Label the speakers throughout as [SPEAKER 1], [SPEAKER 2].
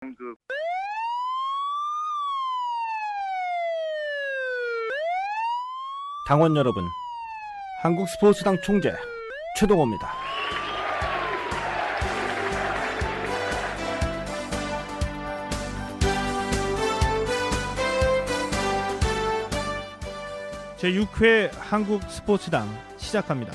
[SPEAKER 1] 그
[SPEAKER 2] 당원 여러분, 한국 스포츠당 총재 최동호입니다. 제6회 한국 스포츠당 시작합니다.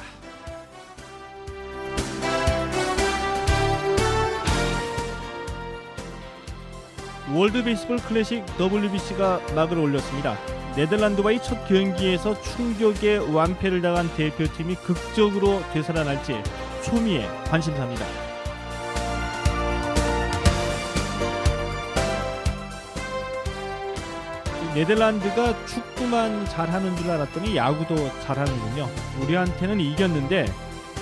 [SPEAKER 2] 월드 베이스볼 클래식 WBC가 막을 올렸습니다. 네덜란드와의 첫 경기에서 충격의 완패를 당한 대표팀이 극적으로 되살아날지 초미의 관심사입니다. 네덜란드가 축구만 잘하는 줄 알았더니 야구도 잘하는군요. 우리한테는 이겼는데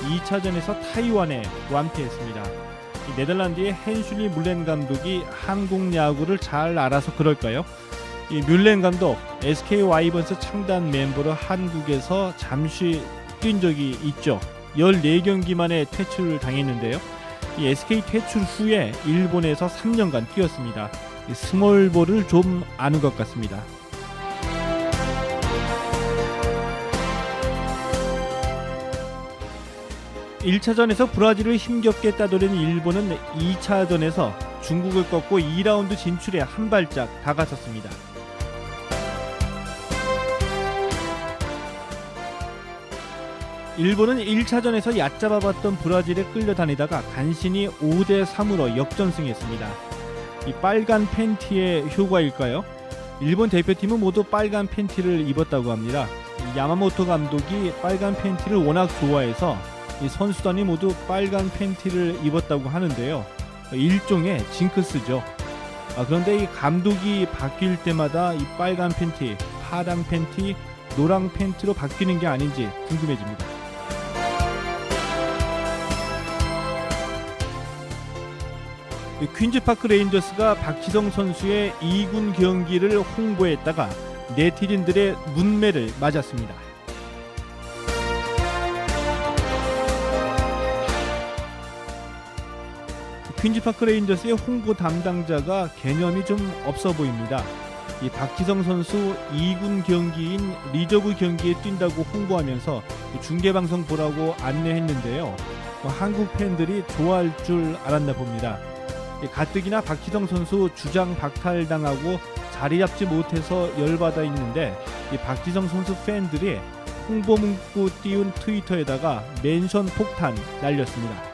[SPEAKER 2] 2차전에서 타이완에 완패했습니다. 네덜란드의 헨슐리 물렌 감독이 한국 야구를 잘 알아서 그럴까요? 이 뮬렌 감독 SK 와이번스 창단 멤버로 한국에서 잠시 뛴 적이 있죠. 14경기 만에 퇴출을 당했는데요. 이 SK 퇴출 후에 일본에서 3년간 뛰었습니다. 스몰볼을 좀 아는 것 같습니다. (1차전에서) 브라질을 힘겹게 따돌린 일본은 2차전에서 중국을 꺾고 2라운드 진출에 한 발짝 다가섰습니다. 일본은 1차전에서 얕잡아봤던 브라질에 끌려다니다가 간신히 5대3으로 역전승했습니다. 이 빨간 팬티의 효과일까요? 일본 대표팀은 모두 빨간 팬티를 입었다고 합니다. 야마모토 감독이 빨간 팬티를 워낙 좋아해서 이 선수단이 모두 빨간 팬티를 입었다고 하는데요. 일종의 징크스죠. 그런데 이 감독이 바뀔 때마다 이 빨간 팬티, 파란 팬티, 노랑 팬티로 바뀌는 게 아닌지 궁금해집니다. 퀸즈파크 레인저스가 박지성 선수의 2군 경기를 홍보했다가 네티즌들의 문매를 맞았습니다. 퀸즈파크 레인저스의 홍보 담당자가 개념이 좀 없어 보입니다. 이 박지성 선수 2군 경기인 리저브 경기에 뛴다고 홍보하면서 중계방송 보라고 안내했는데요. 한국 팬들이 좋아할 줄 알았나 봅니다. 가뜩이나 박지성 선수 주장 박탈당하고 자리 잡지 못해서 열받아 있는데 이 박지성 선수 팬들이 홍보 문구 띄운 트위터에다가 멘션 폭탄 날렸습니다.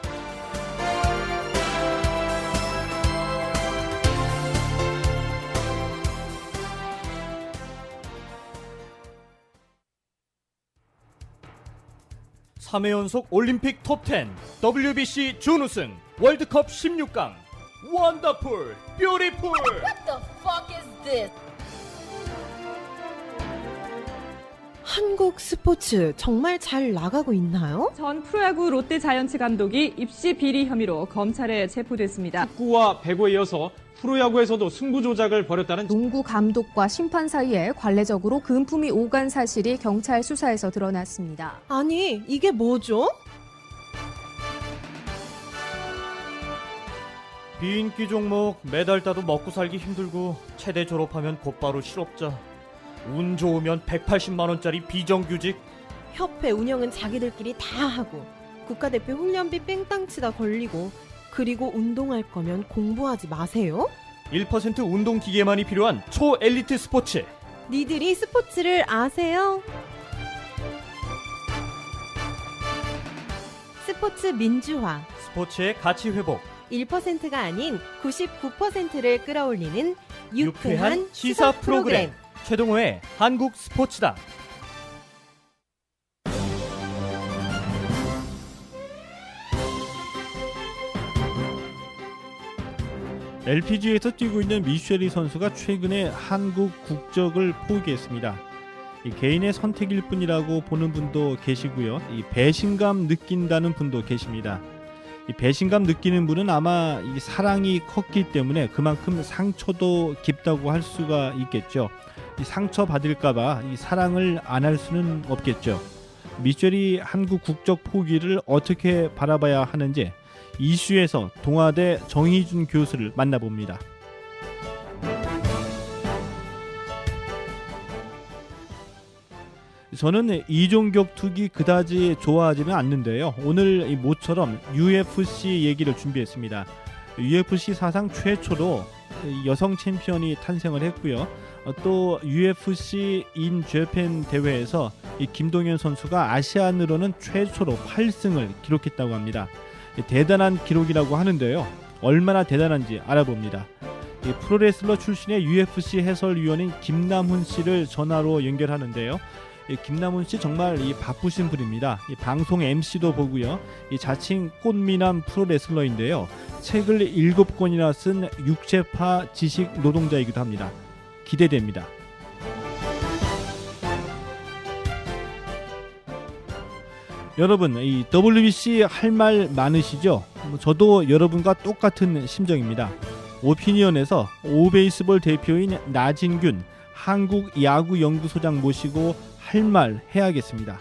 [SPEAKER 2] (3회) 연속 올림픽 톱10 WBC 준우승 월드컵 16강 원더풀 뷰티풀.
[SPEAKER 3] What the fuck is this?
[SPEAKER 4] 한국 스포츠 정말 잘 나가고 있나요?
[SPEAKER 5] 전 프로야구 롯데자이언츠 감독이 입시 비리 혐의로 검찰에 체포됐습니다.
[SPEAKER 6] 축구와 배구에 이어서 프로야구에서도 승부 조작을 벌였다는
[SPEAKER 7] 농구 감독과 심판 사이에 관례적으로 금품이 오간 사실이 경찰 수사에서 드러났습니다.
[SPEAKER 4] 아니, 이게 뭐죠?
[SPEAKER 2] 비인기 종목 메달 따도 먹고 살기 힘들고 체대 졸업하면 곧바로 실업자, 운 좋으면 180만원짜리 비정규직.
[SPEAKER 4] 협회 운영은 자기들끼리 다 하고 국가대표 훈련비 뺑땅 치다 걸리고 그리고 운동할 거면 공부하지 마세요?
[SPEAKER 2] 1% 운동기계만이 필요한 초엘리트 스포츠.
[SPEAKER 4] 니들이 스포츠를 아세요? 스포츠 민주화
[SPEAKER 2] 스포츠의 가치 회복.
[SPEAKER 4] 1%가 아닌 99%를 끌어올리는 유쾌한
[SPEAKER 2] 시사 프로그램 최동호의 한국 스포츠당. LPGA에서 뛰고 있는 미쉐리 선수가 최근에 한국 국적을 포기했습니다. 이 개인의 선택일 뿐이라고 보는 분도 계시고요. 이 배신감 느낀다는 분도 계십니다. 이 배신감 느끼는 분은 아마 이 사랑이 컸기 때문에 그만큼 상처도 깊다고 할 수가 있겠죠. 이 상처 받을까봐 이 사랑을 안 할 수는 없겠죠. 미쉐리 한국 국적 포기를 어떻게 바라봐야 하는지 이슈에서 동아대 정희준 교수를 만나봅니다. 저는 이종격 투기 그다지 좋아하지는 않는데요. 오늘 이 모처럼 UFC 얘기를 준비했습니다. UFC 사상 최초로 여성 챔피언이 탄생을 했고요. 또 UFC 인 재팬 대회에서 이 김동현 선수가 아시안으로는 최초로 8승을 기록했다고 합니다. 대단한 기록이라고 하는데요. 얼마나 대단한지 알아봅니다. 이 프로레슬러 출신의 UFC 해설위원인 김남훈 씨를 전화로 연결하는데요. 이 김남훈 씨 정말 이 바쁘신 분입니다. 이 방송 MC도 보고요. 이 자칭 꽃미남 프로레슬러인데요. 책을 7권이나 쓴 육체파 지식 노동자이기도 합니다. 기대됩니다. 여러분, 이 WBC 할 말 많으시죠? 저도 여러분과 똑같은 심정입니다. 오피니언에서 오베이스볼 대표인 나진균 한국야구연구소장 모시고 할 말 해야겠습니다.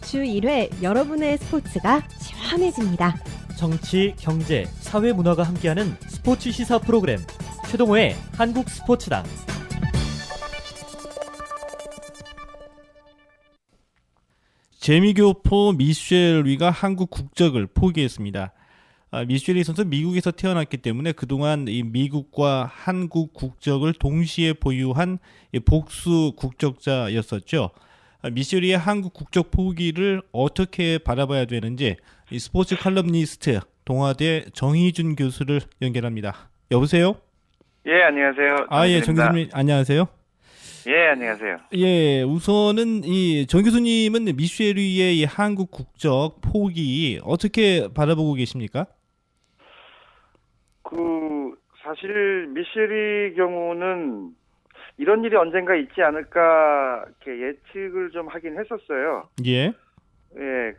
[SPEAKER 4] 주 1회 여러분의 스포츠가 시원해집니다.
[SPEAKER 1] 정치, 경제, 사회 문화가 함께하는 스포츠 시사 프로그램 최동호의 한국 스포츠당.
[SPEAKER 2] 재미교포 미셸 리가 한국 국적을 포기했습니다. 미셸 리 선수 미국에서 태어났기 때문에 그동안 이 미국과 한국 국적을 동시에 보유한 복수 국적자였었죠. 미셸 리의 한국 국적 포기를 어떻게 바라봐야 되는지 이 스포츠 칼럼니스트 동아대 정희준 교수를 연결합니다. 여보세요?
[SPEAKER 8] 예, 안녕하세요.
[SPEAKER 2] 예, 정 교수님 안녕하세요.
[SPEAKER 8] 예, 안녕하세요.
[SPEAKER 2] 예, 우선은 이 정 교수님은 미셸 리의 이 한국 국적 포기 어떻게 바라보고 계십니까?
[SPEAKER 8] 사실 미셸의 경우는 이런 일이 언젠가 있지 않을까 이렇게 예측을 좀 하긴 했었어요.
[SPEAKER 2] 예.
[SPEAKER 8] 예,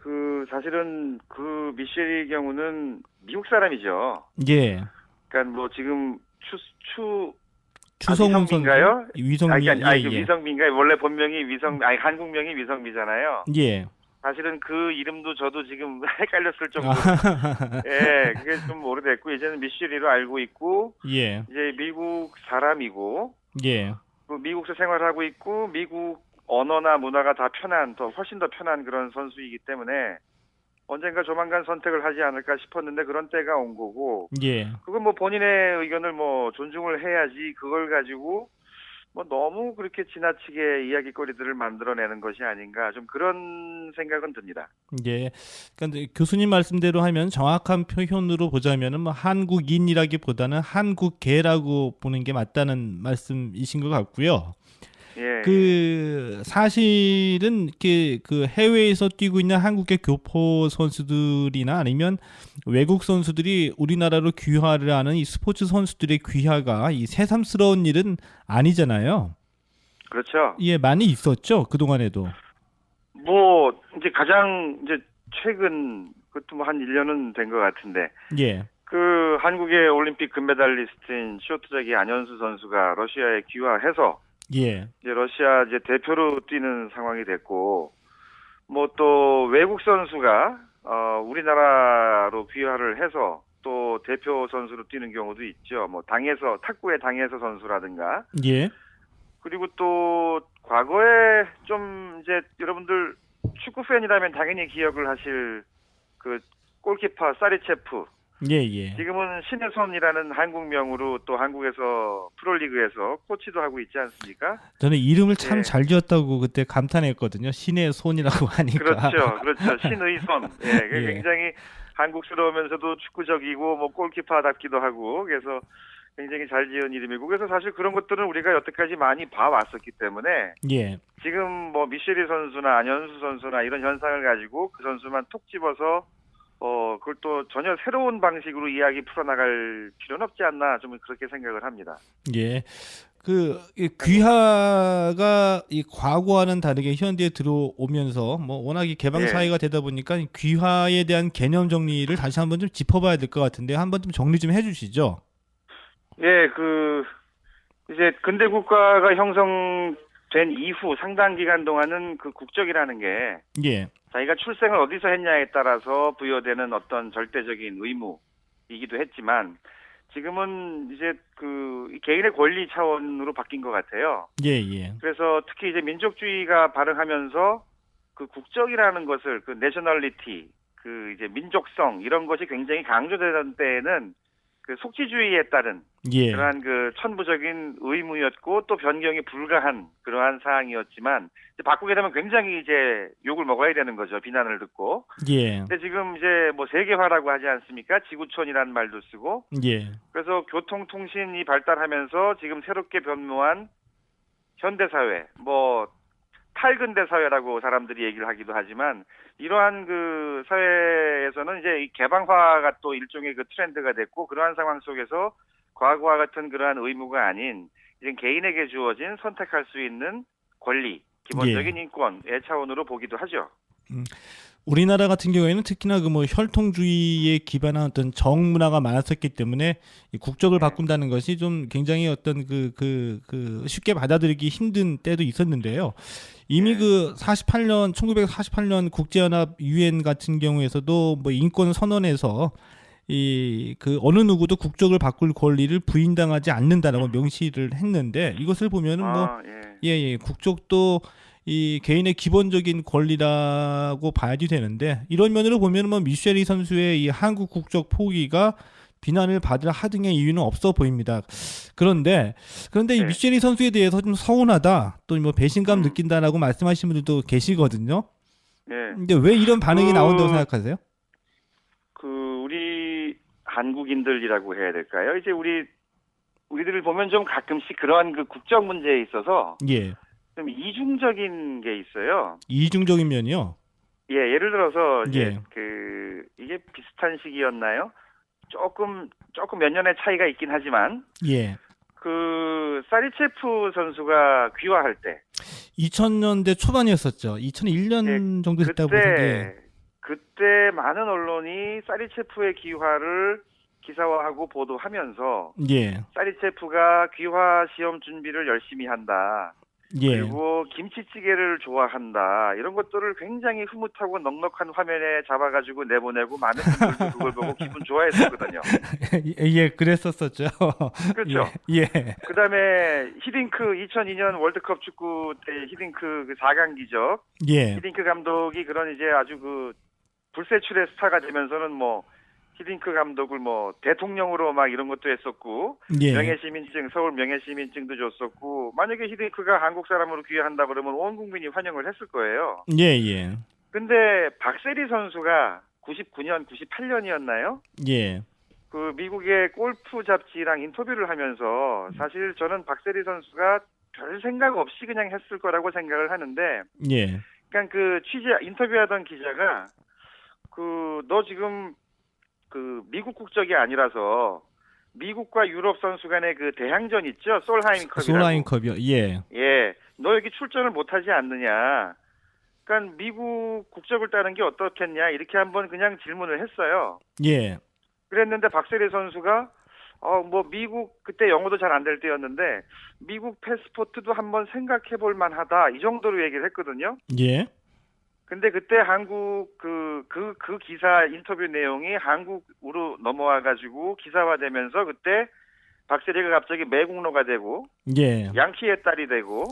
[SPEAKER 8] 사실은 미셸의 경우는 미국 사람이죠.
[SPEAKER 2] 예.
[SPEAKER 8] 그러니까 뭐 지금
[SPEAKER 2] 추성훈
[SPEAKER 8] 위성민가요?
[SPEAKER 2] 위성미.
[SPEAKER 8] 위성민가요? 원래 본명이 한국명이 위성미잖아요.
[SPEAKER 2] 예.
[SPEAKER 8] 사실은 그 이름도 저도 지금 헷갈렸을 정도로 예, 그게 좀 오래됐고 이제는 미셸리로 알고 있고
[SPEAKER 2] 예.
[SPEAKER 8] 이제 미국 사람이고
[SPEAKER 2] 예.
[SPEAKER 8] 미국에서 생활하고 있고 미국 언어나 문화가 다 훨씬 더 편한 그런 선수이기 때문에 언젠가 조만간 선택을 하지 않을까 싶었는데 그런 때가 온 거고
[SPEAKER 2] 예.
[SPEAKER 8] 그건 뭐 본인의 의견을 뭐 존중을 해야지 그걸 가지고 뭐 너무 그렇게 지나치게 이야기거리들을 만들어내는 것이 아닌가 좀 그런 생각은 듭니다.
[SPEAKER 2] 예. 그러니까 교수님 말씀대로 하면 정확한 표현으로 보자면은 뭐 한국인이라기보다는 한국계라고 보는 게 맞다는 말씀이신 것 같고요.
[SPEAKER 8] 예.
[SPEAKER 2] 사실은 그 해외에서 뛰고 있는 한국의 교포 선수들이나 아니면 외국 선수들이 우리나라로 귀화를 하는 이 스포츠 선수들의 귀화가 이 새삼스러운 일은 아니잖아요.
[SPEAKER 8] 그렇죠.
[SPEAKER 2] 예, 많이 있었죠. 그동안에도.
[SPEAKER 8] 뭐 이제 가장 이제 최근 그것도 뭐 한 1년은 된 것 같은데.
[SPEAKER 2] 예.
[SPEAKER 8] 한국의 올림픽 금메달리스트인 쇼트트랙의 안현수 선수가 러시아에 귀화해서
[SPEAKER 2] 예.
[SPEAKER 8] 이제 러시아 대표로 뛰는 상황이 됐고, 뭐 또 외국 선수가 우리나라로 귀화를 해서 또 대표 선수로 뛰는 경우도 있죠. 뭐 탁구의 당에서 선수라든가.
[SPEAKER 2] 예.
[SPEAKER 8] 그리고 또 과거에 좀 이제 여러분들 축구 팬이라면 당연히 기억을 하실 그 골키퍼 사리체프.
[SPEAKER 2] 예.
[SPEAKER 8] 지금은 신의 손이라는 한국명으로 또 한국에서 프로리그에서 코치도 하고 있지 않습니까?
[SPEAKER 2] 저는 이름을 참
[SPEAKER 8] 예.
[SPEAKER 2] 잘 지었다고 그때 감탄했거든요. 신의 손이라고 하니까.
[SPEAKER 8] 그렇죠. 신의 손. 예,
[SPEAKER 2] 예.
[SPEAKER 8] 굉장히 한국스러우면서도 축구적이고 뭐 골키퍼답기도 하고 그래서 굉장히 잘 지은 이름이고 그래서 사실 그런 것들은 우리가 여태까지 많이 봐왔었기 때문에
[SPEAKER 2] 예.
[SPEAKER 8] 지금 뭐 미셸리 선수나 안현수 선수나 이런 현상을 가지고 그 선수만 톡 집어서 그걸 또 전혀 새로운 방식으로 이야기 풀어나갈 필요는 없지 않나 좀 그렇게 생각을 합니다.
[SPEAKER 2] 예. 이 귀화가 이 과거와는 다르게 현대에 들어오면서 뭐 워낙 이 개방 사회가 되다 보니까 귀화에 대한 개념 정리를 다시 한번 좀 짚어봐야 될 것 같은데 한번 좀 정리 좀 해주시죠.
[SPEAKER 8] 예, 이제 근대 국가가 형성된 이후 상당 기간 동안은 그 국적이라는 게
[SPEAKER 2] 예.
[SPEAKER 8] 자기가 출생을 어디서 했냐에 따라서 부여되는 어떤 절대적인 의무 선수이기도 했지만 지금은 이제 이 개인의 권리 차원으로 바뀐 것 같아요.
[SPEAKER 2] 예, 예.
[SPEAKER 8] 그래서 특히 이제 민족주의가 발흥하면서 그 국적이라는 것을 그 내셔널리티, 그 이제 민족성 이런 것이 굉장히 강조되던 때에는 그 속지주의에 따른
[SPEAKER 2] 예.
[SPEAKER 8] 그러한 그 천부적인 의무였고 또 변경이 불가한 그러한 사항이었지만 이제 바꾸게 되면 굉장히 이제 욕을 먹어야 되는 거죠. 비난을 듣고.
[SPEAKER 2] 예.
[SPEAKER 8] 근데 지금 이제 뭐 세계화라고 하지 않습니까? 지구촌이라는 말도 쓰고.
[SPEAKER 2] 예.
[SPEAKER 8] 그래서 교통통신이 발달하면서 지금 새롭게 변모한 현대사회, 뭐 탈근대 사회라고 사람들이 얘기를 하기도 하지만 이러한 그 사회에서는 이제 이 개방화가 또 일종의 그 트렌드가 됐고 그러한 상황 속에서 과거와 같은 그러한 의무가 아닌 이제 개인에게 주어진 선택할 수 있는 권리, 기본적인 인권의 차원으로 보기도 하죠.
[SPEAKER 2] 우리나라 같은 경우에는 특히나 그 뭐 혈통주의에 기반한 어떤 정문화가 많았었기 때문에 이 국적을 바꾼다는 것이 좀 굉장히 어떤 그 쉽게 받아들이기 힘든 때도 있었는데요. 이미 그 1948년 국제연합 유엔 같은 경우에서도 뭐 인권 선언에서 이 그 어느 누구도 국적을 바꿀 권리를 부인당하지 않는다라고 명시를 했는데 이것을 보면은 국적도 이 개인의 기본적인 권리라고 봐야지 되는데 이런 면으로 보면 뭐 미쉐리 선수의 이 한국 국적 포기가 비난을 받을 하등의 이유는 없어 보입니다. 그런데 이 미쉐리 선수에 대해서 좀 서운하다 또 뭐 배신감 느낀다라고 말씀하시는 분들도 계시거든요. 근데 왜 이런 반응이 나온다고 생각하세요?
[SPEAKER 8] 우리 한국인들이라고 해야 될까요? 이제 우리들을 보면 좀 가끔씩 그러한 그 국적 문제에 있어서 좀 이중적인 게 있어요.
[SPEAKER 2] 이중적인 면이요?
[SPEAKER 8] 예, 예를 들어서 이제 이게 비슷한 시기였나요? 조금 몇 년의 차이가 있긴 하지만 그 사리체프 선수가 귀화할 때
[SPEAKER 2] 2000년대 초반이었었죠. 2001년 정도 됐다고 보는데
[SPEAKER 8] 그때 많은 언론이 사리체프의 귀화를 기사화하고 보도하면서 사리체프가 귀화 시험 준비를 열심히 한다. 그리고 김치찌개를 좋아한다. 이런 것들을 굉장히 흐뭇하고 넉넉한 화면에 잡아가지고 내보내고 많은 분들도 그걸 보고 기분 좋아했었거든요.
[SPEAKER 2] 예, 그랬었었죠.
[SPEAKER 8] 그렇죠. 그다음에 히딩크 2002년 월드컵 축구 때 히딩크 그 4강 기적. 히딩크 감독이 그런 이제 아주 그 불세출의 스타가 되면서는 뭐 히딩크 감독을 뭐 대통령으로 막 이런 것도 했었고 명예시민증 서울 명예시민증도 줬었고 만약에 히딩크가 한국 사람으로 귀화한다 그러면 온 국민이 환영을 했을 거예요. 근데 박세리 선수가 99년 98년이었나요? 그 미국의 골프 잡지랑 인터뷰를 하면서 사실 저는 박세리 선수가 별 생각 없이 그냥 했을 거라고 생각을 하는데 그러니까 그 인터뷰하던 기자가 너 지금 그 미국 국적이 아니라서 미국과 유럽 선수 간의 그 대항전 있죠? 솔하임컵이라고.
[SPEAKER 2] 솔하임컵이요.
[SPEAKER 8] 너 여기 출전을 못하지 않느냐. 그러니까 미국 국적을 따는 게 어떻겠냐 이렇게 한번 그냥 질문을 했어요. 그랬는데 박세리 선수가 뭐 미국 그때 영어도 잘 안 될 때였는데 미국 패스포트도 한번 생각해 볼 만하다 이 정도로 얘기를 했거든요. 근데 그때 한국 그 기사 인터뷰 내용이 한국으로 넘어와가지고 기사화되면서 그때 박세리가 갑자기 매국노가 되고 양키의 딸이 되고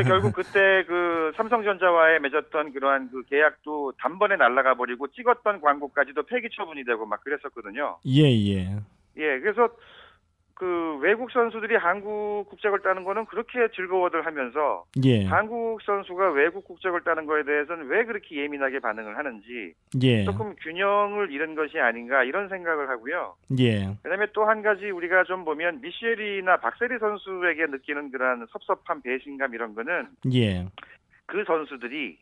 [SPEAKER 8] 결국 그때 그 삼성전자와의 맺었던 그러한 그 계약도 단번에 날아가 버리고 찍었던 광고까지도 폐기 처분이 되고 막 그랬었거든요. 그래서 그 외국 선수들이 한국 국적을 따는 거는 그렇게 즐거워들 하면서 한국 선수가 외국 국적을 따는 거에 대해서는 왜 그렇게 예민하게 반응을 하는지 조금 균형을 잃은 것이 아닌가 이런 생각을 하고요. 그다음에 또 한 가지 우리가 좀 보면 미쉐리나 박세리 선수에게 느끼는 그런 섭섭한 배신감 이런 거는 그 선수들이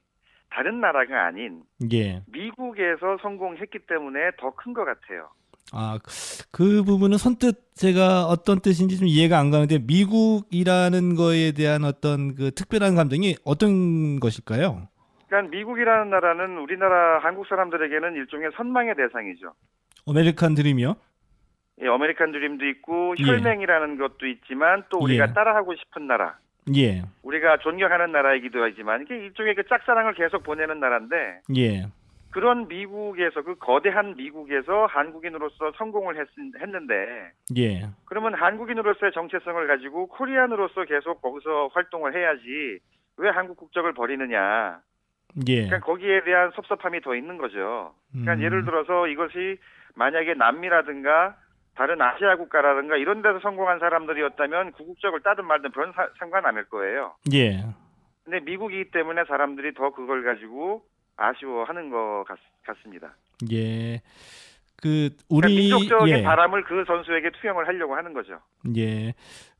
[SPEAKER 8] 다른 나라가 아닌 미국에서 성공했기 때문에 더 큰 것 같아요.
[SPEAKER 2] 그 부분은 선뜻 제가 어떤 뜻인지 좀 이해가 안 가는데 미국이라는 거에 대한 어떤 그 특별한 감정이 어떤 것일까요?
[SPEAKER 8] 그러니까 미국이라는 나라는 우리나라 한국 사람들에게는 일종의 선망의 대상이죠.
[SPEAKER 2] 아메리칸 드림이요?
[SPEAKER 8] 아메리칸 드림도 있고 혈맹이라는 것도 있지만 또 우리가 따라하고 싶은 나라. 우리가 존경하는 나라이기도 하지만 이게 일종의 그 짝사랑을 계속 보내는 나라인데 그런 미국에서 그 거대한 미국에서 한국인으로서 성공을 했는데
[SPEAKER 2] 예.
[SPEAKER 8] 그러면 한국인으로서의 정체성을 가지고 코리안으로서 계속 거기서 활동을 해야지 왜 한국 국적을 버리느냐.
[SPEAKER 2] 예.
[SPEAKER 8] 그러니까 거기에 대한 섭섭함이 더 있는 거죠. 그러니까 예를 들어서 이것이 만약에 남미라든가 다른 아시아 국가라든가 이런 데서 성공한 사람들이었다면 그 국적을 따든 말든 그런 상관 안 할 거예요.
[SPEAKER 2] 예.
[SPEAKER 8] 근데 미국이기 때문에 사람들이 더 그걸 가지고 아쉬워하는 것 같습니다.
[SPEAKER 2] 예.
[SPEAKER 8] 그러니까 민족적인
[SPEAKER 2] 예.
[SPEAKER 8] 바람을 그 선수에게 투영을 하려고 하는 거죠.
[SPEAKER 2] 예.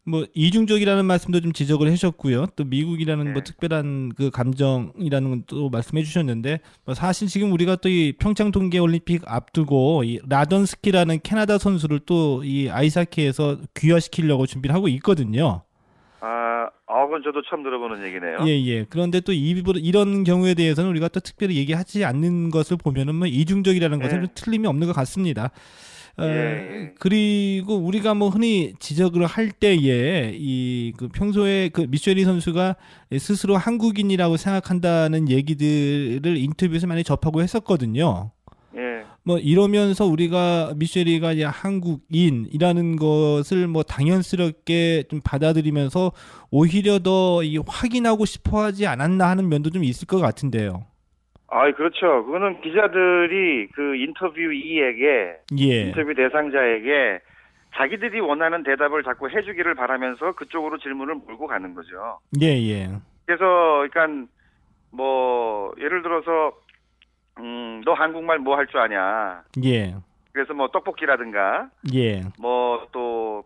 [SPEAKER 2] 뭐 이중적이라는 말씀도 좀 지적을 하셨고요. 또 미국이라는 뭐
[SPEAKER 8] 네.
[SPEAKER 2] 특별한 그 감정이라는 건 또 말씀해 주셨는데 뭐 사실 지금 우리가 또 이 평창 동계 올림픽 앞두고 이 라던스키라는 캐나다 선수를 또 이 아이스하키에서 귀화시키려고 준비를 하고 있거든요.
[SPEAKER 8] 그건 저도 처음 들어보는 얘기네요.
[SPEAKER 2] 예. 그런데 또 이런 경우에 대해서는 우리가 또 특별히 얘기하지 않는 것을 보면은 뭐 이중적이라는 것은 좀 틀림이 없는 것 같습니다. 그리고 우리가 뭐 흔히 지적을 할 때에 그 평소에 그 미쉐리 선수가 스스로 한국인이라고 생각한다는 얘기들을 인터뷰에서 많이 접하고 했었거든요.
[SPEAKER 8] 예.
[SPEAKER 2] 뭐 이러면서 우리가 미쉐리가 이제 한국인이라는 것을 뭐 당연스럽게 좀 받아들이면서 오히려 더 이 확인하고 싶어하지 않았나 하는 면도 좀 있을 것 같은데요.
[SPEAKER 8] 그렇죠. 그거는 기자들이 그 인터뷰이에게
[SPEAKER 2] 예.
[SPEAKER 8] 인터뷰 대상자에게 자기들이 원하는 대답을 자꾸 해주기를 바라면서 그쪽으로 질문을 몰고 가는 거죠.
[SPEAKER 2] 예.
[SPEAKER 8] 그래서 그러니까 뭐 예를 들어서 너 한국말 뭐 할 줄 아냐.
[SPEAKER 2] 예.
[SPEAKER 8] 그래서 뭐 떡볶이라든가
[SPEAKER 2] 예.
[SPEAKER 8] 뭐 또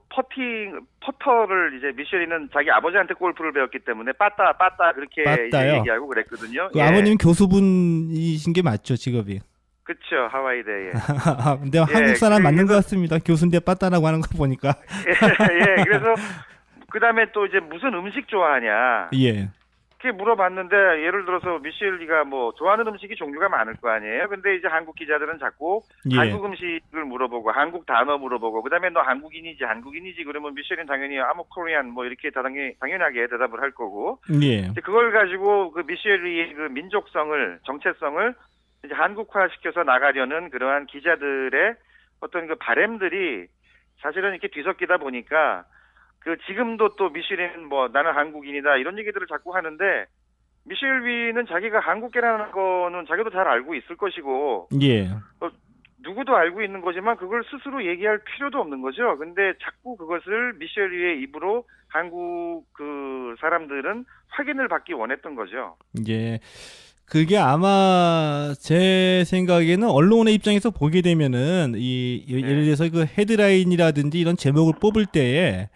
[SPEAKER 8] 퍼터를 이제 미셸이는 자기 아버지한테 골프를 배웠기 때문에 빠따 그렇게 이제 얘기하고 그랬거든요.
[SPEAKER 2] 그 아버님 교수분이신 게 맞죠, 직업이?
[SPEAKER 8] 그렇죠. 하와이대에.
[SPEAKER 2] 근데 한국 사람 맞는 것 같습니다. 교수인데 빠따라고 하는 거 보니까.
[SPEAKER 8] 예. 그래서 그다음에 또 이제 무슨 음식 좋아하냐.
[SPEAKER 2] 예.
[SPEAKER 8] 그렇게 물어봤는데 예를 들어서 미셸리가 뭐 좋아하는 음식이 종류가 많을 거 아니에요. 근데 이제 한국 기자들은 자꾸 한국 음식을 물어보고 한국 단어 물어보고 그다음에 너 한국인이지 그러면 미셸은 당연히 I'm a Korean 뭐 이렇게 당연하게 대답을 할 거고.
[SPEAKER 2] 예.
[SPEAKER 8] 그걸 가지고 그 미셸리의 그 민족성을 정체성을 이제 한국화시켜서 나가려는 그러한 기자들의 어떤 그 바램들이 사실은 이렇게 뒤섞이다 보니까 그 지금도 또 미셸은 뭐 나는 한국인이다 이런 얘기들을 자꾸 하는데 미셸비는 자기가 한국계라는 거는 자기도 잘 알고 있을 것이고
[SPEAKER 2] 예.
[SPEAKER 8] 누구도 알고 있는 거지만 그걸 스스로 얘기할 필요도 없는 거죠. 근데 자꾸 그것을 미셸리의 입으로 한국 그 사람들은 확인을 받기 원했던 거죠.
[SPEAKER 2] 예. 그게 아마 제 생각에는 언론의 입장에서 보게 되면은 예를 들어서 그 헤드라인이라든지 이런 제목을 뽑을 때에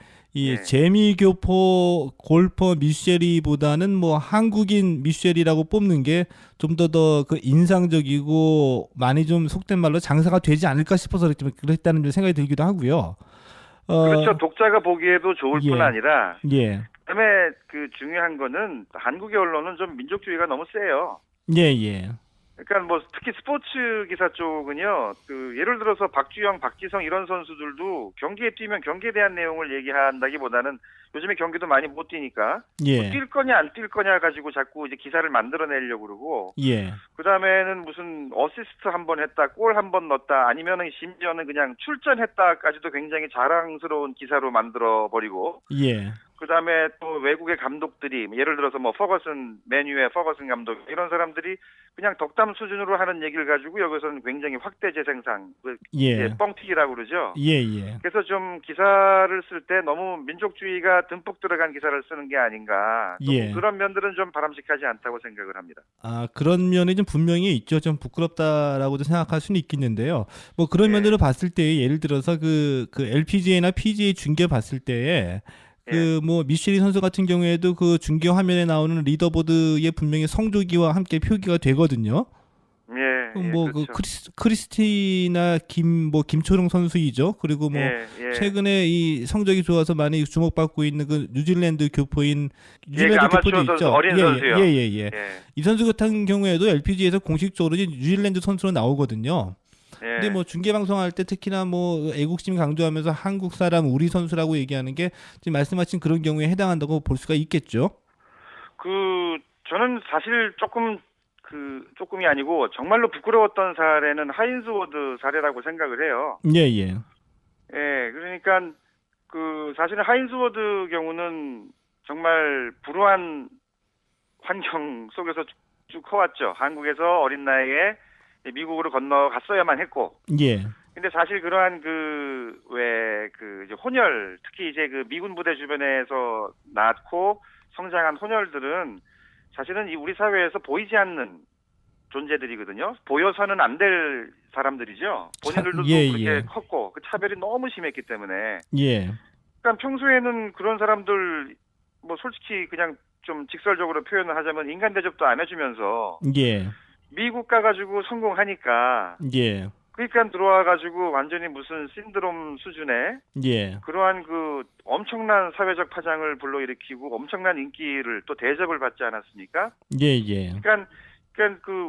[SPEAKER 2] 재미교포 골퍼 미셸이보다는 뭐 한국인 미셸이라고 뽑는 게 좀 더 그 인상적이고 많이 좀 속된 말로 장사가 되지 않을까 싶어서 그랬다는 생각이 들기도 하고요.
[SPEAKER 8] 그렇죠. 독자가 보기에도 좋을 뿐 아니라 그다음에 그 중요한 거는 한국의 언론은 좀 민족주의가 너무 세요.
[SPEAKER 2] 예.
[SPEAKER 8] 그러니까 뭐 특히 스포츠 기사 쪽은요. 그 예를 들어서 박주영, 박지성 이런 선수들도 경기에 뛰면 경기에 대한 내용을 얘기한다기보다는 요즘에 경기도 많이 못 뛰니까 뭐 뛸 거냐 안 뛸 거냐 가지고 자꾸 이제 기사를 만들어내려고 그러고 그다음에는 무슨 어시스트 한 번 했다, 골 한 번 넣었다, 아니면은 심지어는 그냥 출전했다까지도 굉장히 자랑스러운 기사로 만들어 버리고 그다음에 또 외국의 감독들이 예를 들어서 뭐 맨유의 퍼거슨 감독 이런 사람들이 그냥 덕담 수준으로 하는 얘기를 가지고 여기서는 굉장히 확대 재생산, 뻥튀기라고 그러죠. 그래서 좀 기사를 쓸 때 너무 민족주의가 듬뿍 들어간 기사를 쓰는 게 아닌가. 그런 면들은 좀 바람직하지 않다고 생각을 합니다.
[SPEAKER 2] 그런 면이 좀 분명히 있죠. 좀 부끄럽다라고도 생각할 수는 있겠는데요. 뭐 그런 면으로 봤을 때 예를 들어서 그 LPGA나 PGA 중계 봤을 때에 그 뭐 미셸리 선수 같은 경우에도 그 중계 화면에 나오는 리더보드에 분명히 성조기와 함께 표기가 되거든요. 그 크리스티나 김초롱 선수이죠. 그리고 뭐 최근에 이 성적이 좋아서 많이 주목받고 있는 그 뉴질랜드 교포인 교포도 있죠.
[SPEAKER 8] 어린 선수요.
[SPEAKER 2] 이 선수 같은 경우에도 LPGA에서 공식적으로 뉴질랜드 선수로 나오거든요. 근데 뭐 중계 방송할 때 특히나 뭐 애국심 강조하면서 한국 사람 우리 선수라고 얘기하는 게 지금 말씀하신 그런 경우에 해당한다고 볼 수가 있겠죠.
[SPEAKER 8] 저는 사실 조금 조금이 아니고 정말로 부끄러웠던 사례는 하인즈 워드 사례라고 생각을 해요.
[SPEAKER 2] 예, 예.
[SPEAKER 8] 예, 그러니까 사실은 하인즈 워드 경우는 정말 불우한 환경 속에서 쭉 커왔죠. 한국에서 어린 나이에 미국으로 건너갔어야만 했고.
[SPEAKER 2] 예.
[SPEAKER 8] 근데 사실 그러한 이제 혼혈, 특히 이제 미군 부대 주변에서 낳고 성장한 혼혈들은 사실은 우리 사회에서 보이지 않는 존재들이거든요. 보여서는 안 될 사람들이죠. 본인들도
[SPEAKER 2] 예,
[SPEAKER 8] 그렇게
[SPEAKER 2] 예.
[SPEAKER 8] 컸고 그 차별이 너무 심했기 때문에.
[SPEAKER 2] 예.
[SPEAKER 8] 그러니까 평소에는 그런 사람들 뭐 솔직히 그냥 좀 직설적으로 표현을 하자면 인간 대접도 안 해주면서
[SPEAKER 2] 예.
[SPEAKER 8] 미국 가가지고 성공하니까
[SPEAKER 2] 예.
[SPEAKER 8] 그러니까 들어와가지고 완전히 무슨 신드롬 수준의
[SPEAKER 2] 예.
[SPEAKER 8] 그러한 엄청난 사회적 파장을 불러일으키고 엄청난 인기를 또 대접을 받지 않았습니까?
[SPEAKER 2] 예, 예.
[SPEAKER 8] 그러니까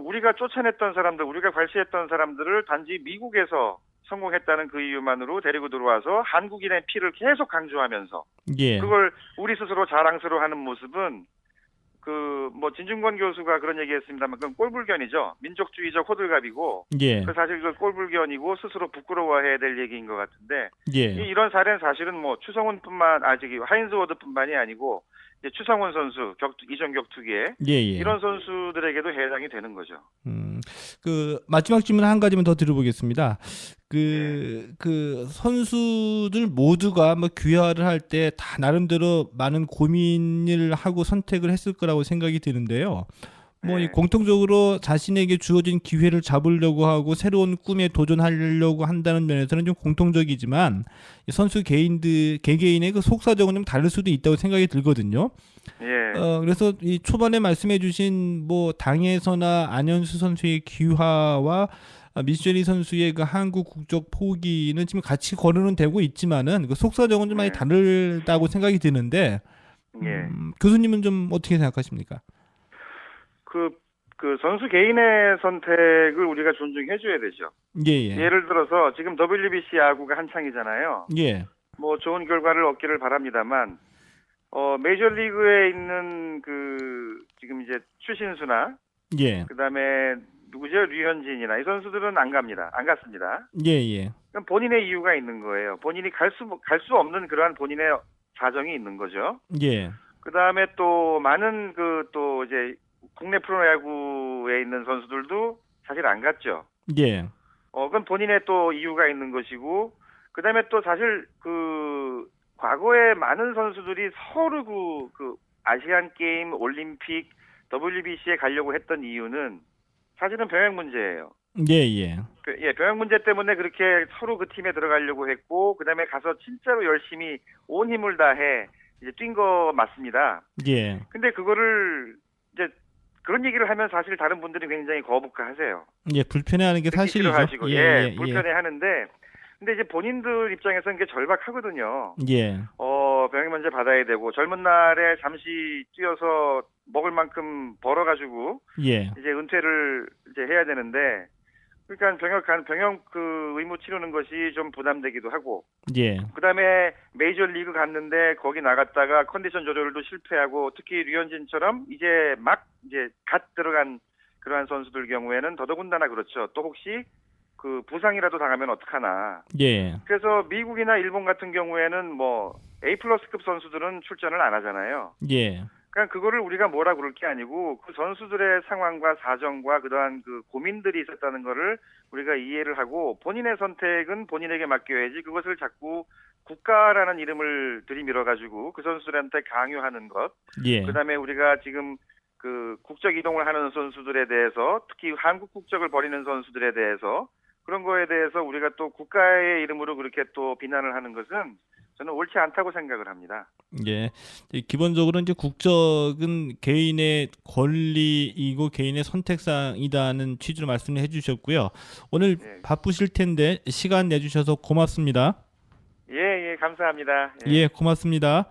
[SPEAKER 8] 우리가 쫓아냈던 사람들, 우리가 발시했던 사람들을 단지 미국에서 성공했다는 그 이유만으로 데리고 들어와서 한국인의 피를 계속 강조하면서
[SPEAKER 2] 예.
[SPEAKER 8] 그걸 우리 스스로 자랑스러워하는 모습은 진중권 교수가 그런 얘기했습니다만 그건 꼴불견이죠. 민족주의적 호들갑이고
[SPEAKER 2] 예.
[SPEAKER 8] 사실 그 꼴불견이고 스스로 부끄러워해야 될 얘기인 것 같은데
[SPEAKER 2] 예.
[SPEAKER 8] 이런 사례는 사실은 하인즈 워드뿐만이 아니고 이제 추성훈 선수 이전 격투기에
[SPEAKER 2] 예, 예.
[SPEAKER 8] 이런 선수들에게도 해당이 되는 거죠.
[SPEAKER 2] 마지막 질문 한 가지만 더 들어보겠습니다. 선수들 모두가 귀화를 할 때 다 나름대로 많은 고민을 하고 선택을 했을 거라고 생각이 드는데요. 이 공통적으로 자신에게 주어진 기회를 잡으려고 하고 새로운 꿈에 도전하려고 한다는 면에서는 좀 공통적이지만 선수 개개인의 속사정은 좀 다를 수도 있다고 생각이 들거든요.
[SPEAKER 8] 예.
[SPEAKER 2] 그래서 이 초반에 말씀해주신 당에서나 안현수 선수의 귀화와 미쉐리 선수의 한국 국적 포기는 지금 같이 거론은 되고 있지만은 속사정은 좀 많이 다르다고 생각이 드는데 교수님은 좀 어떻게 생각하십니까?
[SPEAKER 8] 선수 개인의 선택을 우리가 존중해줘야 되죠.
[SPEAKER 2] 예, 예.
[SPEAKER 8] 예를 들어서 지금 WBC 야구가 한창이잖아요.
[SPEAKER 2] 예.
[SPEAKER 8] 좋은 결과를 얻기를 바랍니다만, 메이저리그에 있는 지금 이제 추신수나,
[SPEAKER 2] 예.
[SPEAKER 8] 그 다음에 누구죠? 류현진이나 이 선수들은 안 갔습니다.
[SPEAKER 2] 예, 예.
[SPEAKER 8] 그럼 본인의 이유가 있는 거예요. 본인이 갈 수 없는 그러한 본인의 사정이 있는 거죠.
[SPEAKER 2] 예.
[SPEAKER 8] 그 다음에 또 많은 이제 국내 프로야구에 있는 선수들도 사실 안 갔죠.
[SPEAKER 2] 예.
[SPEAKER 8] 그건 본인의 또 이유가 있는 것이고, 그 다음에 또 사실 과거에 많은 선수들이 서로 아시안 게임, 올림픽, WBC에 가려고 했던 이유는 사실은 병역 문제예요.
[SPEAKER 2] 예, 예.
[SPEAKER 8] 병역 문제 때문에 그렇게 서로 그 팀에 들어가려고 했고, 그 다음에 가서 진짜로 열심히 온 힘을 다해 이제 뛴 거 맞습니다.
[SPEAKER 2] 예.
[SPEAKER 8] 근데 그거를 이제 그런 얘기를 하면 사실 다른 분들이 굉장히 거북해하세요.
[SPEAKER 2] 예, 불편해하는 게 사실이죠.
[SPEAKER 8] 싫어하시고, 불편해하는데, 근데 이제 본인들 입장에서는 그게 절박하거든요.
[SPEAKER 2] 예.
[SPEAKER 8] 병역 문제 받아야 되고 젊은 날에 잠시 뛰어서 먹을 만큼 벌어가지고
[SPEAKER 2] 예.
[SPEAKER 8] 이제 은퇴를 이제 해야 되는데, 그러니까 병역 의무 치르는 것이 좀 부담되기도 하고.
[SPEAKER 2] 예.
[SPEAKER 8] 그다음에 메이저리그 갔는데 거기 나갔다가 컨디션 조절도 실패하고 특히 류현진처럼 이제 갓 들어간 그러한 선수들 경우에는 더더군다나 그렇죠. 또 혹시 부상이라도 당하면 어떡하나.
[SPEAKER 2] 예.
[SPEAKER 8] 그래서 미국이나 일본 같은 경우에는 A+급 선수들은 출전을 안 하잖아요.
[SPEAKER 2] 예.
[SPEAKER 8] 그러니까 그거를 우리가 뭐라 그럴 게 아니고 그 선수들의 상황과 사정과 그러한 고민들이 있었다는 거를 우리가 이해를 하고 본인의 선택은 본인에게 맡겨야지 그것을 자꾸 국가라는 이름을 들이밀어 가지고 그 선수들한테 강요하는 것.
[SPEAKER 2] 예.
[SPEAKER 8] 그다음에 우리가 지금 국적 이동을 하는 선수들에 대해서 특히 한국 국적을 버리는 선수들에 대해서 그런 거에 대해서 우리가 또 국가의 이름으로 그렇게 또 비난을 하는 것은 저는 옳지 않다고 생각을 합니다.
[SPEAKER 2] 예. 기본적으로 이제 국적은 개인의 권리이고 개인의 선택사항이다는 취지로 말씀을 해주셨고요. 오늘 바쁘실 텐데 시간 내주셔서 고맙습니다.
[SPEAKER 8] 예, 감사합니다.
[SPEAKER 2] 예, 고맙습니다.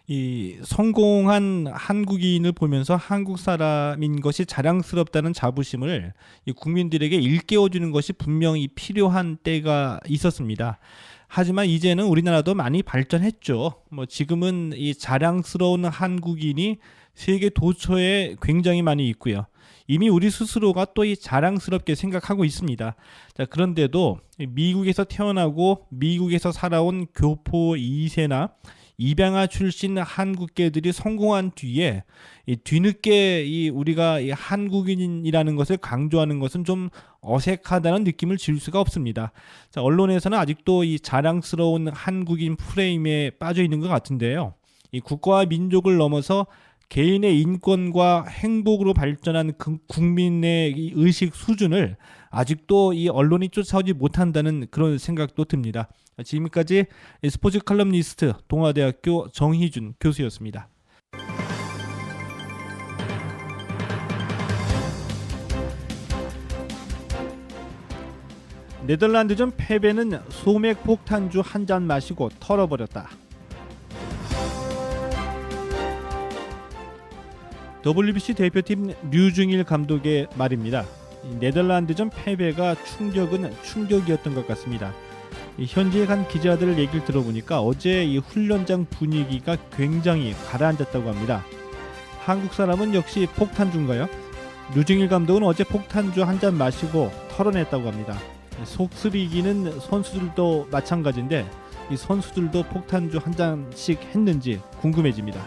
[SPEAKER 2] 이 성공한 한국인을 보면서 한국 사람인 것이 자랑스럽다는 자부심을 이 국민들에게 일깨워주는 것이 분명히 필요한 때가 있었습니다. 하지만 이제는 우리나라도 많이 발전했죠. 뭐 지금은 이 자랑스러운 한국인이 세계 도처에 굉장히 많이 있고요. 이미 우리 스스로가 또 이 자랑스럽게 생각하고 있습니다. 자, 그런데도 미국에서 태어나고 미국에서 살아온 교포 2세나 입양아 출신 한국계들이 성공한 뒤에 이 뒤늦게 우리가 이 한국인이라는 것을 강조하는 것은 좀 어색하다는 느낌을 지울 수가 없습니다. 자, 언론에서는 아직도 이 자랑스러운 한국인 프레임에 빠져 있는 것 같은데요. 이 국가와 민족을 넘어서 개인의 인권과 행복으로 발전한 국민의 이 의식 수준을 아직도 이 언론이 쫓아오지 못한다는 그런 생각도 듭니다. 지금까지 스포츠 칼럼니스트 동아대학교 정희준 교수였습니다. 네덜란드전 패배는 소맥 폭탄주 한 잔 마시고 털어버렸다. WBC 대표팀 류중일 감독의 말입니다. 네덜란드전 패배가 충격은 충격이었던 것 같습니다. 현지에 간 기자들 얘기를 들어보니까 어제 이 훈련장 분위기가 굉장히 가라앉았다고 합니다. 한국 사람은 역시 폭탄주인가요? 류중일 감독은 어제 폭탄주 한 잔 마시고 털어냈다고 합니다. 속쓰리기는 선수들도 마찬가지인데 이 선수들도 폭탄주 한 잔씩 했는지 궁금해집니다.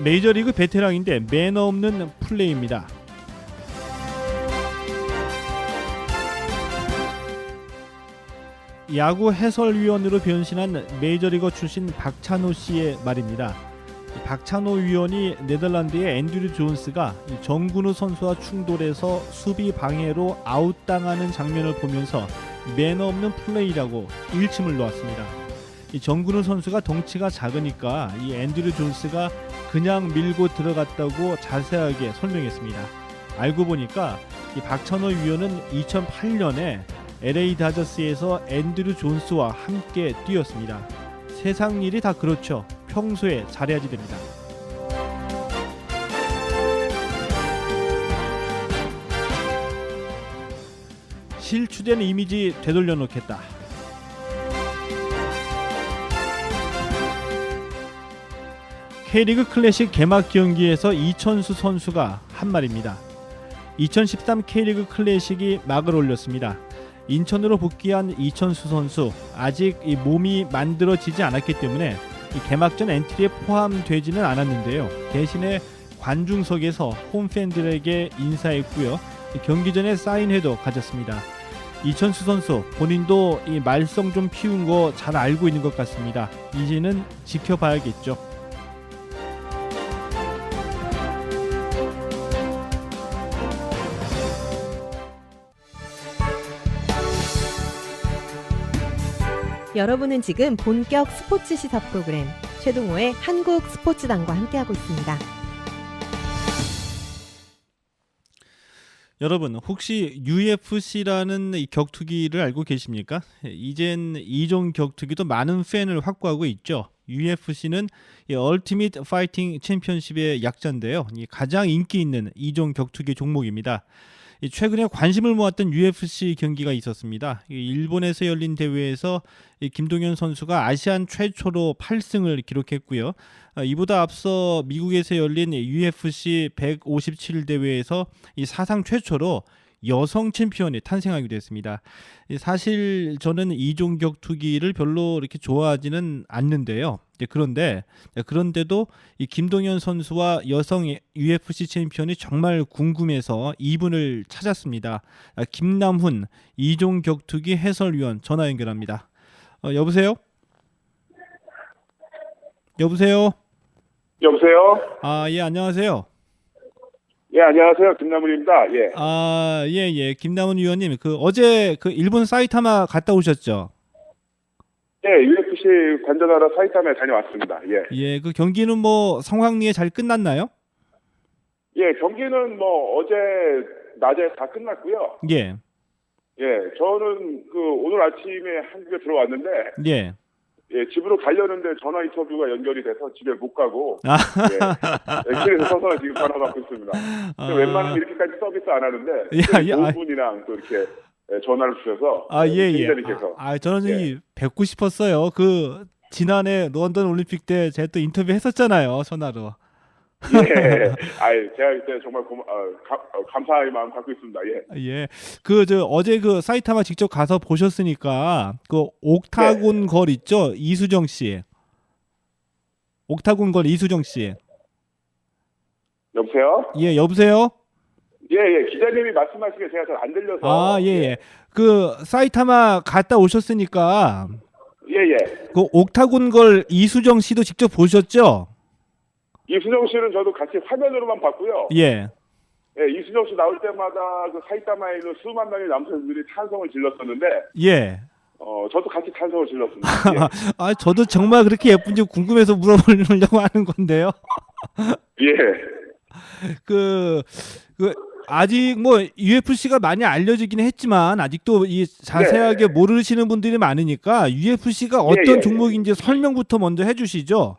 [SPEAKER 2] 메이저리그 베테랑인데 매너 없는 플레이입니다. 야구 해설위원으로 변신한 메이저리거 출신 박찬호 씨의 말입니다. 박찬호 위원이 네덜란드의 앤드류 존스가 정근우 선수와 충돌해서 수비 방해로 아웃당하는 장면을 보면서 매너 없는 플레이라고 일침을 놓았습니다. 이 정근우 선수가 덩치가 작으니까 이 앤드류 존스가 그냥 밀고 들어갔다고 자세하게 설명했습니다. 알고 보니까 이 박찬호 위원은 2008년에 LA 다저스에서 앤드류 존스와 함께 뛰었습니다. 세상 일이 다 그렇죠. 평소에 잘해야지 됩니다. 실추된 이미지 되돌려 놓겠다. K리그 클래식 개막 경기에서 이천수 선수가 한 말입니다. 2013 K리그 클래식이 막을 올렸습니다. 인천으로 복귀한 이천수 선수 아직 이 몸이 만들어지지 않았기 때문에 이 개막전 엔트리에 포함되지는 않았는데요. 대신에 관중석에서 홈팬들에게 인사했고요. 경기 전에 사인회도 가졌습니다. 이천수 선수 본인도 이 말썽 좀 피운 거 잘 알고 있는 것 같습니다. 이제는 지켜봐야겠죠.
[SPEAKER 4] 여러분은 지금 본격 스포츠 시사 프로그램 최동호의 한국 스포츠단과 함께하고 있습니다.
[SPEAKER 2] 여러분 혹시 UFC라는 이 격투기를 알고 계십니까? 이젠 이종 격투기도 많은 팬을 확보하고 있죠. UFC는 얼티밋 파이팅 챔피언십의 약자인데요. 가장 인기 있는 이종 격투기 종목입니다. 최근에 관심을 모았던 UFC 경기가 있었습니다. 일본에서 열린 대회에서 김동현 선수가 아시안 최초로 8승을 기록했고요. 이보다 앞서 미국에서 열린 UFC 157 대회에서 이 사상 최초로 여성 챔피언이 탄생하기도 했습니다. 사실 저는 이종 격투기를 별로 이렇게 좋아하지는 않는데요. 그런데도 이 김동현 선수와 여성 UFC 챔피언이 정말 궁금해서 이분을 찾았습니다. 김남훈 이종 격투기 해설위원 전화 연결합니다. 여보세요?
[SPEAKER 9] 여보세요?
[SPEAKER 2] 예, 안녕하세요.
[SPEAKER 9] 예, 안녕하세요. 김남훈입니다. 예.
[SPEAKER 2] 예. 김남훈 위원님, 어제 일본 사이타마 갔다 오셨죠?
[SPEAKER 9] 예, UFC 관전하러 사이타마에 다녀왔습니다. 예.
[SPEAKER 2] 예, 그 경기는 뭐 성황리에 잘 끝났나요?
[SPEAKER 9] 예, 경기는 뭐 어제 낮에 다 끝났고요.
[SPEAKER 2] 예.
[SPEAKER 9] 예, 저는 오늘 아침에 한국에 들어왔는데
[SPEAKER 2] 예.
[SPEAKER 9] 예, 집으로 가려는데 전화 인터뷰가 연결이 돼서 집에 못 가고
[SPEAKER 2] 아.
[SPEAKER 9] 예, 그래서 서서 지금 전화 받고 있습니다. 근데 웬만하면 이렇게까지 서비스 안 하는데
[SPEAKER 2] 야, 야,
[SPEAKER 9] 분이랑 또 이렇게 전화를 주셔서
[SPEAKER 2] 예.
[SPEAKER 9] 기자님께서
[SPEAKER 2] 저는
[SPEAKER 9] 예.
[SPEAKER 2] 이 뵙고 싶었어요. 그 지난해 런던 올림픽 때 제가 또 인터뷰 했었잖아요. 전화로.
[SPEAKER 9] 예, 제가 이때 정말 감사의 마음 갖고 있습니다. 예.
[SPEAKER 2] 예. 어제 그 사이타마 직접 가서 보셨으니까 그 옥타곤 걸 있죠? 이수정 씨. 옥타곤 걸 이수정 씨.
[SPEAKER 9] 여보세요?
[SPEAKER 2] 예, 여보세요?
[SPEAKER 9] 예, 기자님이 말씀하시는 게 제가 잘 안 들려서.
[SPEAKER 2] 예. 그 사이타마 갔다 오셨으니까
[SPEAKER 9] 예.
[SPEAKER 2] 그 옥타곤 걸 이수정 씨도 직접 보셨죠?
[SPEAKER 9] 이수정 씨는 저도 같이 화면으로만 봤고요.
[SPEAKER 2] 예.
[SPEAKER 9] 예, 이수정 씨 나올 때마다 그 사이타마에 있는 수만 명의 남성들이 찬성을 질렀었는데,
[SPEAKER 2] 예.
[SPEAKER 9] 저도 같이 찬성을 질렀습니다.
[SPEAKER 2] 저도 정말 그렇게 예쁜지 궁금해서 물어보려고 하는 건데요.
[SPEAKER 9] 예.
[SPEAKER 2] 아직 뭐 UFC가 많이 알려지긴 했지만 아직도 이 자세하게 모르시는 분들이 많으니까 UFC가 어떤 종목인지 설명부터 먼저 해주시죠.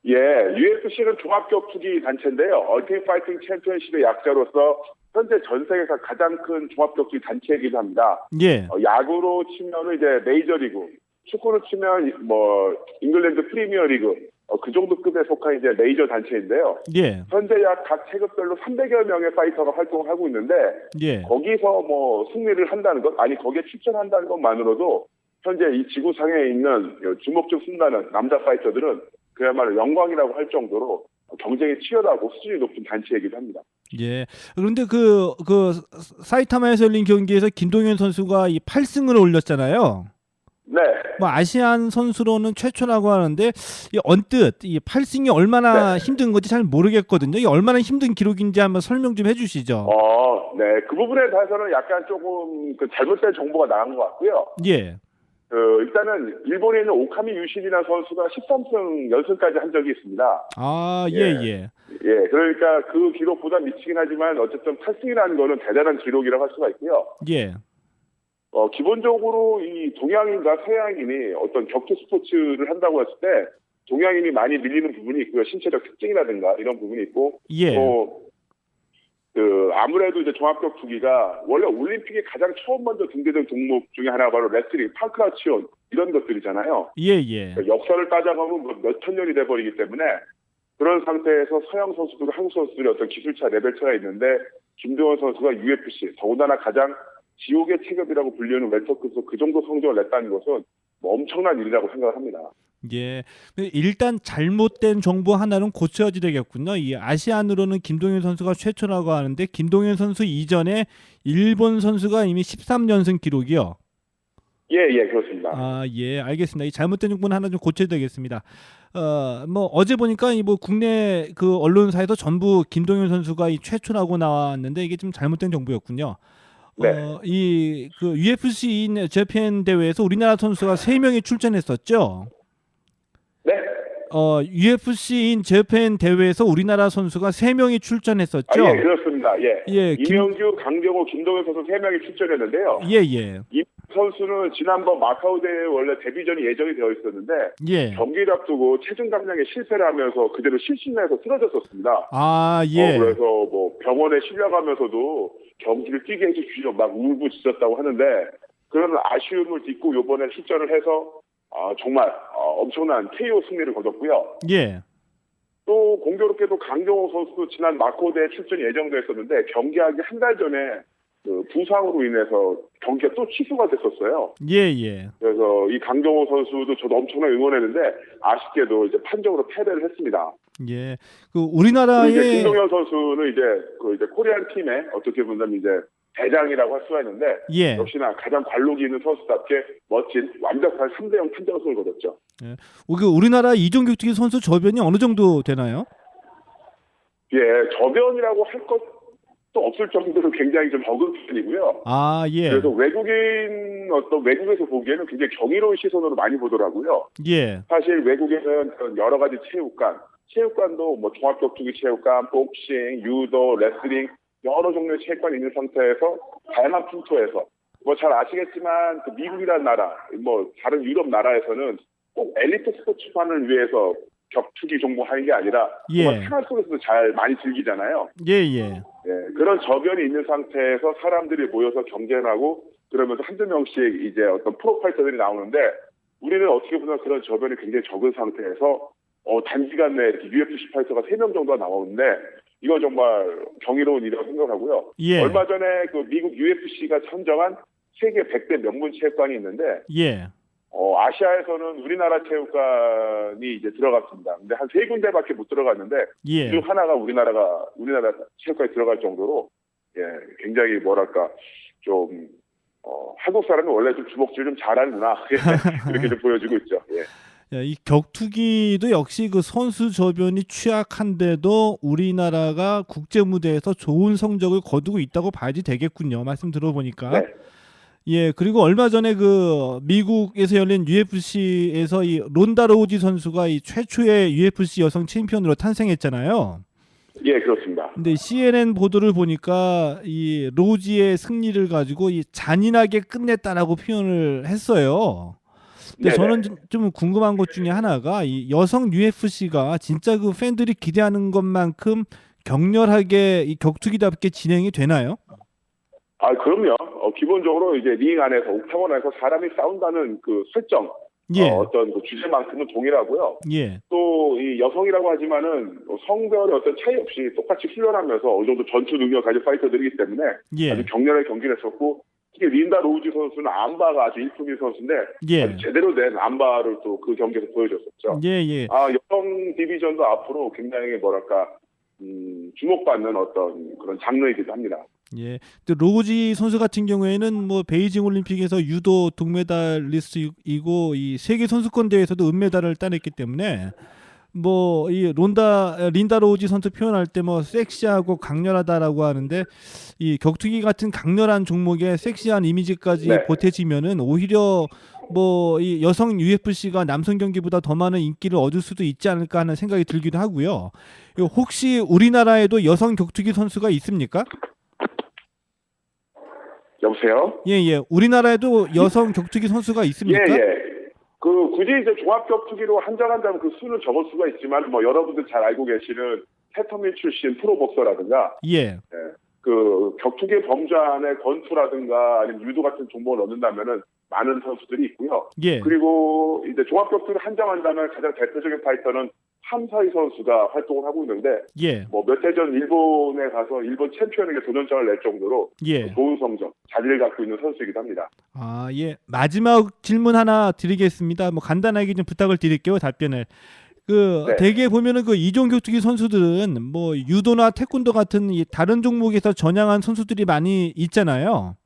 [SPEAKER 9] 예, UFC는 종합격투기 단체인데요. 얼티밋 파이팅 챔피언십의 약자로서 현재 전 세계에서 가장 큰 종합격투기 단체이기도 합니다.
[SPEAKER 2] 예.
[SPEAKER 9] 야구로 치면은 이제 메이저리그, 축구로 치면 뭐 잉글랜드 프리미어리그 그 정도 급에 속한 이제 메이저 단체인데요.
[SPEAKER 2] 예.
[SPEAKER 9] 현재 약 각 체급별로 300여 명의 파이터가 활동을 하고 있는데
[SPEAKER 2] 예.
[SPEAKER 9] 거기서 뭐 승리를 한다는 것, 아니 거기에 출전한다는 것만으로도 현재 이 지구상에 있는 주목 좀 쓴다는 남자 파이터들은 그야말로 영광이라고 할 정도로 경쟁이 치열하고 수준이 높은 단체이기도 합니다.
[SPEAKER 2] 예. 그런데 그 사이타마에서 열린 경기에서 김동현 선수가 이 8승을 올렸잖아요.
[SPEAKER 9] 네.
[SPEAKER 2] 뭐 아시안 선수로는 최초라고 하는데 언뜻 이 8승이 얼마나 힘든 건지 잘 모르겠거든요. 이게 얼마나 힘든 기록인지 한번 설명 좀 해주시죠.
[SPEAKER 9] 네. 그 부분에 대해서는 약간 조금 잘못된 정보가 나간 것 같고요.
[SPEAKER 2] 예.
[SPEAKER 9] 일단은 일본에 있는 오카미 유신이라는 선수가 13승 연승까지 한 적이 있습니다.
[SPEAKER 2] 예.
[SPEAKER 9] 예, 그러니까 그 기록보다 미치긴 하지만 어쨌든 8승이라는 거는 대단한 기록이라고 할 수가 있고요.
[SPEAKER 2] 예.
[SPEAKER 9] 기본적으로 이 동양인과 서양인이 어떤 격투 스포츠를 한다고 했을 때 동양인이 많이 밀리는 부분이 있고요. 신체적 특징이라든가 이런 부분이 있고
[SPEAKER 2] 예.
[SPEAKER 9] 아무래도 이제 종합격투기가 원래 올림픽에 가장 처음 먼저 등재된 종목 중에 하나가 바로 레슬링, 파크라치온 이런 것들이잖아요.
[SPEAKER 2] 예.
[SPEAKER 9] 그러니까 역사를 따져가면 몇천 년이 돼버리기 때문에 그런 상태에서 서양 선수들과 한국 선수들의 어떤 기술차, 레벨차가 있는데 김동현 선수가 UFC, 더군다나 가장 지옥의 체급이라고 불리는 웰터급에서 그 정도 성적을 냈다는 것은 뭐 엄청난 일이라고 생각을 합니다.
[SPEAKER 2] 예. 일단 잘못된 정보 하나는 고쳐야지 되겠군요. 이 아시안으로는 김동현 선수가 최초라고 하는데 김동현 선수 이전에 일본 선수가 이미 13연승 기록이요.
[SPEAKER 9] 예, 그렇습니다.
[SPEAKER 2] 예, 알겠습니다. 이 잘못된 정보는 하나 좀 고쳐야 되겠습니다. 뭐 어제 보니까 이 뭐 국내 그 언론사에서 전부 김동현 선수가 이 최초라고 나왔는데 이게 좀 잘못된 정보였군요.
[SPEAKER 9] 네.
[SPEAKER 2] 이 그 UFC 인 재팬 대회에서 우리나라 선수가 3명이 출전했었죠.
[SPEAKER 9] 네.
[SPEAKER 2] UFC 인 재팬 대회에서 우리나라 선수가 3명이 출전했었죠.
[SPEAKER 9] 예, 그렇습니다. 예.
[SPEAKER 2] 예,
[SPEAKER 9] 이명규, 강정호, 김동현 선수 3명이 출전했는데요.
[SPEAKER 2] 예.
[SPEAKER 9] 이 선수는 지난번 마카오 대회 원래 데뷔전이 예정이 되어 있었는데
[SPEAKER 2] 예.
[SPEAKER 9] 경기를 앞두고 체중 감량에 실패를 하면서 그대로 실신해서 쓰러졌었습니다.
[SPEAKER 2] 예.
[SPEAKER 9] 그래서 뭐 병원에 실려가면서도 경기를 뛰게 해주시죠. 막 울부짖었다고 하는데 그런 아쉬움을 딛고 이번에 출전을 해서 정말 엄청난 KO 승리를 거뒀고요.
[SPEAKER 2] 예.
[SPEAKER 9] 또 공교롭게도 강정호 선수도 지난 마카오 대회 출전이 예정되어 있었는데 경기하기 한 달 전에 그 부상으로 인해서 경기가 또 취소가 됐었어요.
[SPEAKER 2] 예.
[SPEAKER 9] 그래서 이 강정호 선수도 저도 엄청나게 응원했는데 아쉽게도 이제 판정으로 패배를 했습니다.
[SPEAKER 2] 예. 그 우리나라의
[SPEAKER 9] 이제 김동현 선수는 이제 코리안 팀의 어떻게 보면 이제 대장이라고 할 수가 있는데
[SPEAKER 2] 예.
[SPEAKER 9] 역시나 가장 관록이 있는 선수답게 멋진 완벽한 3대0 판정승을 거뒀죠.
[SPEAKER 2] 예. 우리나라 이종격투기 선수 저변이 어느 정도 되나요?
[SPEAKER 9] 예, 저변이라고 할 것도 없을 정도로 굉장히 좀 적은 편이고요.
[SPEAKER 2] 예.
[SPEAKER 9] 그래서 외국에서 보기에는 굉장히 경이로운 시선으로 많이 보더라고요.
[SPEAKER 2] 예.
[SPEAKER 9] 사실 외국에는 여러 가지 체육관도 뭐 종합격투기 체육관, 복싱, 유도, 레슬링 여러 종류의 체육관이 있는 상태에서 다양한 풍토에서 뭐 잘 아시겠지만 그 미국이라는 나라, 뭐 다른 유럽 나라에서는 꼭 엘리트 스포츠만을 위해서 격투기 종목 하는 게 아니라
[SPEAKER 2] 예.
[SPEAKER 9] 정말 생활 속에서도 잘 많이 즐기잖아요.
[SPEAKER 2] 예.
[SPEAKER 9] 예, 그런 저변이 있는 상태에서 사람들이 모여서 경쟁하고 그러면서 한두 명씩 이제 어떤 프로파이터들이 나오는데 우리는 어떻게 보면 그런 저변이 굉장히 적은 상태에서 단기간 내에 UFC 파이터가 3명 정도가 나오는데 이건 정말 경이로운 일이라고 생각하고요.
[SPEAKER 2] 예.
[SPEAKER 9] 얼마 전에 그 미국 UFC가 선정한 세계 100대 명문 체육관이 있는데
[SPEAKER 2] 예.
[SPEAKER 9] 아시아에서는 우리나라 체육관이 이제 들어갔습니다. 근데 한 3군데밖에 못 들어갔는데
[SPEAKER 2] 예.
[SPEAKER 9] 그중 하나가 우리나라 체육관에 들어갈 정도로 예, 굉장히 뭐랄까 좀 한국 사람이 원래 좀 주먹질 좀 잘하는구나 이렇게 좀 보여지고 있죠. 예.
[SPEAKER 2] 이 격투기도 역시 그 선수 저변이 취약한데도 우리나라가 국제 무대에서 좋은 성적을 거두고 있다고 봐야지 되겠군요. 말씀 들어보니까.
[SPEAKER 9] 네.
[SPEAKER 2] 예, 그리고 얼마 전에 그 미국에서 열린 UFC에서 이 론다 로우지 선수가 이 최초의 UFC 여성 챔피언으로 탄생했잖아요.
[SPEAKER 9] 예, 그렇습니다.
[SPEAKER 2] 근데 CNN 보도를 보니까 이 로우지의 승리를 가지고 이 잔인하게 끝냈다라고 표현을 했어요. 근데
[SPEAKER 9] 네네.
[SPEAKER 2] 저는 좀 궁금한 것 중에 하나가 이 여성 UFC가 진짜 그 팬들이 기대하는 것만큼 격렬하게 이 격투기답게 진행이 되나요?
[SPEAKER 9] 그럼요. 기본적으로 이제 링 안에서 옥타곤 안에서 사람이 싸운다는 그 설정,
[SPEAKER 2] 예.
[SPEAKER 9] 어떤 그 주제만큼은 동일하고요.
[SPEAKER 2] 예.
[SPEAKER 9] 또 이 여성이라고 하지만은 성별의 어떤 차이 없이 똑같이 훈련하면서 어느 정도 전투 능력을 가진 파이터들이기 때문에
[SPEAKER 2] 예.
[SPEAKER 9] 아주 격렬하게 경기를 했었고 특히 린다 로우지 선수는 암바가 아주 일품인 선수인데
[SPEAKER 2] 예.
[SPEAKER 9] 아주 제대로 된 암바를 또 그 경기에서 보여줬었죠.
[SPEAKER 2] 예.
[SPEAKER 9] 여성 디비전도 앞으로 굉장히 뭐랄까 주목받는 어떤 그런 장르이기도 합니다.
[SPEAKER 2] 예. 또 로우지 선수 같은 경우에는 뭐 베이징 올림픽에서 유도 동메달리스트이고 이 세계 선수권 대회에서도 은메달을 따냈기 때문에 뭐 이 린다 로우지 선수 표현할 때 뭐 섹시하고 강렬하다라고 하는데 이 격투기 같은 강렬한 종목에 섹시한 이미지까지
[SPEAKER 9] 네.
[SPEAKER 2] 보태지면은 오히려 뭐 이 여성 UFC가 남성 경기보다 더 많은 인기를 얻을 수도 있지 않을까 하는 생각이 들기도 하고요. 혹시 우리나라에도 여성 격투기 선수가 있습니까?
[SPEAKER 9] 여보세요?
[SPEAKER 2] 예. 우리나라에도 여성 격투기 선수가 있습니까?
[SPEAKER 9] 예. 굳이 이제 종합격투기로 한정한다면 그 수는 적을 수가 있지만, 뭐, 여러분들 잘 알고 계시는 태터민 출신 프로복서라든가,
[SPEAKER 2] 예.
[SPEAKER 9] 그 격투기 범주 안에 권투라든가 아니면 유도 같은 종목을 넣는다면은 많은 선수들이 있고요.
[SPEAKER 2] 예.
[SPEAKER 9] 그리고 이제 종합격투기를 한정한다면 가장 대표적인 파이터는 함사이 선수가 활동을 하고 있는데,
[SPEAKER 2] 예.
[SPEAKER 9] 뭐 몇 해 전 일본에 가서 일본 챔피언에게 도전장을 낼 정도로
[SPEAKER 2] 예.
[SPEAKER 9] 좋은 성적, 자리를 갖고 있는 선수이기도 합니다.
[SPEAKER 2] 예. 마지막 질문 하나 드리겠습니다. 뭐 간단하게 좀 부탁을 드릴게요. 답변을.
[SPEAKER 9] 네.
[SPEAKER 2] 대개 보면은 그 이종 격투기 선수들은 뭐 유도나 태권도 같은 이 다른 종목에서 전향한 선수들이 많이 있잖아요.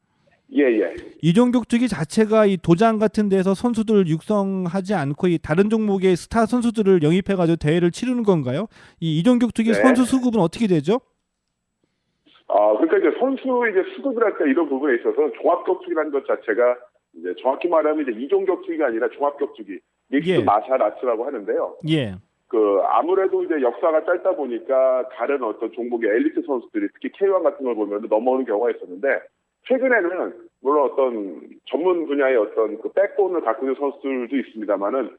[SPEAKER 9] 예.
[SPEAKER 2] 이종 격투기 자체가 이 도장 같은 데서 선수들을 육성하지 않고 이 다른 종목의 스타 선수들을 영입해가지고 대회를 치르는 건가요? 이 이종 격투기
[SPEAKER 9] 네.
[SPEAKER 2] 선수 수급은 어떻게 되죠?
[SPEAKER 9] 그러니까 이제 선수 수급이랄 때 이런 부분에 있어서 종합격투기라는 것 자체가 이제 정확히 말하면 이제 이종격투기가 아니라 종합격투기, 믹스
[SPEAKER 2] 예.
[SPEAKER 9] 마샬 아츠라고 하는데요.
[SPEAKER 2] 예.
[SPEAKER 9] 아무래도 이제 역사가 짧다 보니까 다른 어떤 종목의 엘리트 선수들이 특히 K1 같은 걸 보면 넘어오는 경우가 있었는데 최근에는 물론 어떤 전문 분야의 어떤 그 백본을 갖고 있는 선수들도 있습니다만은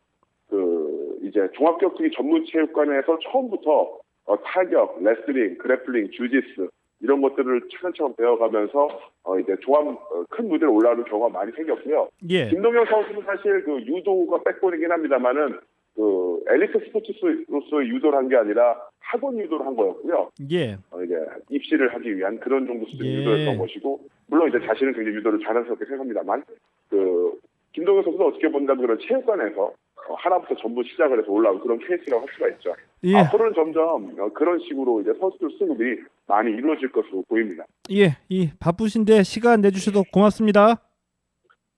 [SPEAKER 9] 이제 종합격투기 전문 체육관에서 처음부터 타격, 레슬링, 그래플링, 주짓수 이런 것들을 차근차근 배워가면서 이제 큰 무대로 올라오는 경우가 많이 생겼고요.
[SPEAKER 2] 예.
[SPEAKER 9] 김동현 선수는 사실 유도가 백본이긴 합니다만은 엘리트 스포츠로서의 유도를 한 게 아니라 학원 유도를 한 거였고요.
[SPEAKER 2] 예.
[SPEAKER 9] 이제 입시를 하기 위한 그런 정도 수준의
[SPEAKER 2] 예.
[SPEAKER 9] 유도였던 것이고, 물론 이제 자신은 굉장히 유도를 자랑스럽게 생각합니다만, 김동현 선수는 어떻게 본다면 그런 체육관에서 하나부터 전부 시작을 해서 올라온 그런 케이스라고 할 수가 있죠.
[SPEAKER 2] 예.
[SPEAKER 9] 앞으로는 점점 그런 식으로 이제 선수들 수급이 많이 이루어질 것으로 보입니다.
[SPEAKER 2] 이 바쁘신데 시간 내주셔서 고맙습니다.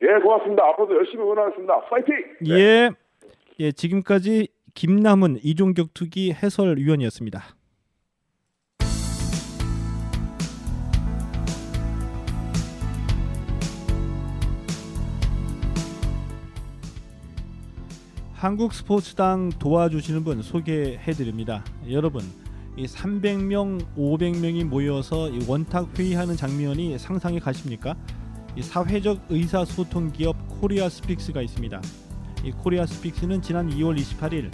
[SPEAKER 9] 예, 고맙습니다. 앞으로도 열심히 응원하겠습니다. 파이팅! 네.
[SPEAKER 2] 예, 지금까지 김남은 이종격투기 해설위원이었습니다. 한국 스포츠당 도와주시는 분 소개해드립니다. 여러분, 이 300명, 500명이 모여서 이 원탁 회의하는 장면이 상상이 가십니까? 이 사회적 의사소통 기업 코리아 스픽스가 있습니다. 이 코리아 스픽스는 지난 2월 28일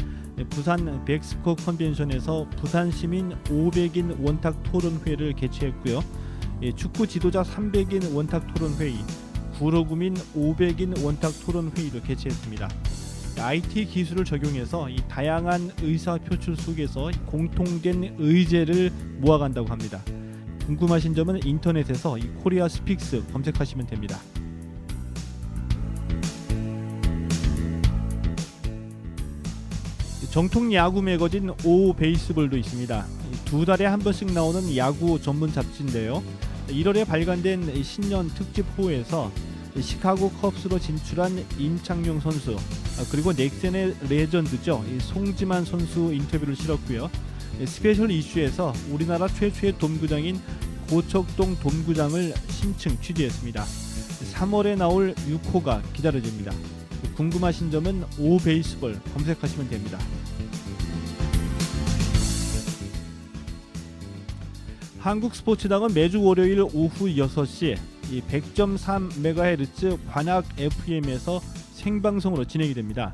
[SPEAKER 2] 부산 백스코 컨벤션에서 부산 시민 500인 원탁 토론회를 개최했고요. 축구 지도자 300인 원탁 토론회의, 구로구민 500인 원탁 토론회의도 개최했습니다. IT 기술을 적용해서 이 다양한 의사 표출 속에서 공통된 의제를 모아간다고 합니다. 궁금하신 점은 인터넷에서 이 코리아 스픽스 검색하시면 됩니다. 정통 야구 매거진 오 베이스볼도 있습니다. 두 달에 한 번씩 나오는 야구 전문 잡지인데요. 1월에 발간된 신년 특집호에서 시카고 컵스로 진출한 임창용 선수, 그리고 넥센의 레전드죠, 송지만 선수 인터뷰를 실었고요. 스페셜 이슈에서 우리나라 최초의 돔구장인 고척동 돔구장을 심층 취재했습니다. 3월에 나올 6호가 기다려집니다. 궁금하신 점은 오베이스볼 검색하시면 됩니다. 한국스포츠당은 매주 월요일 오후 6시 이 100.3MHz 관악 FM에서 생방송으로 진행이 됩니다.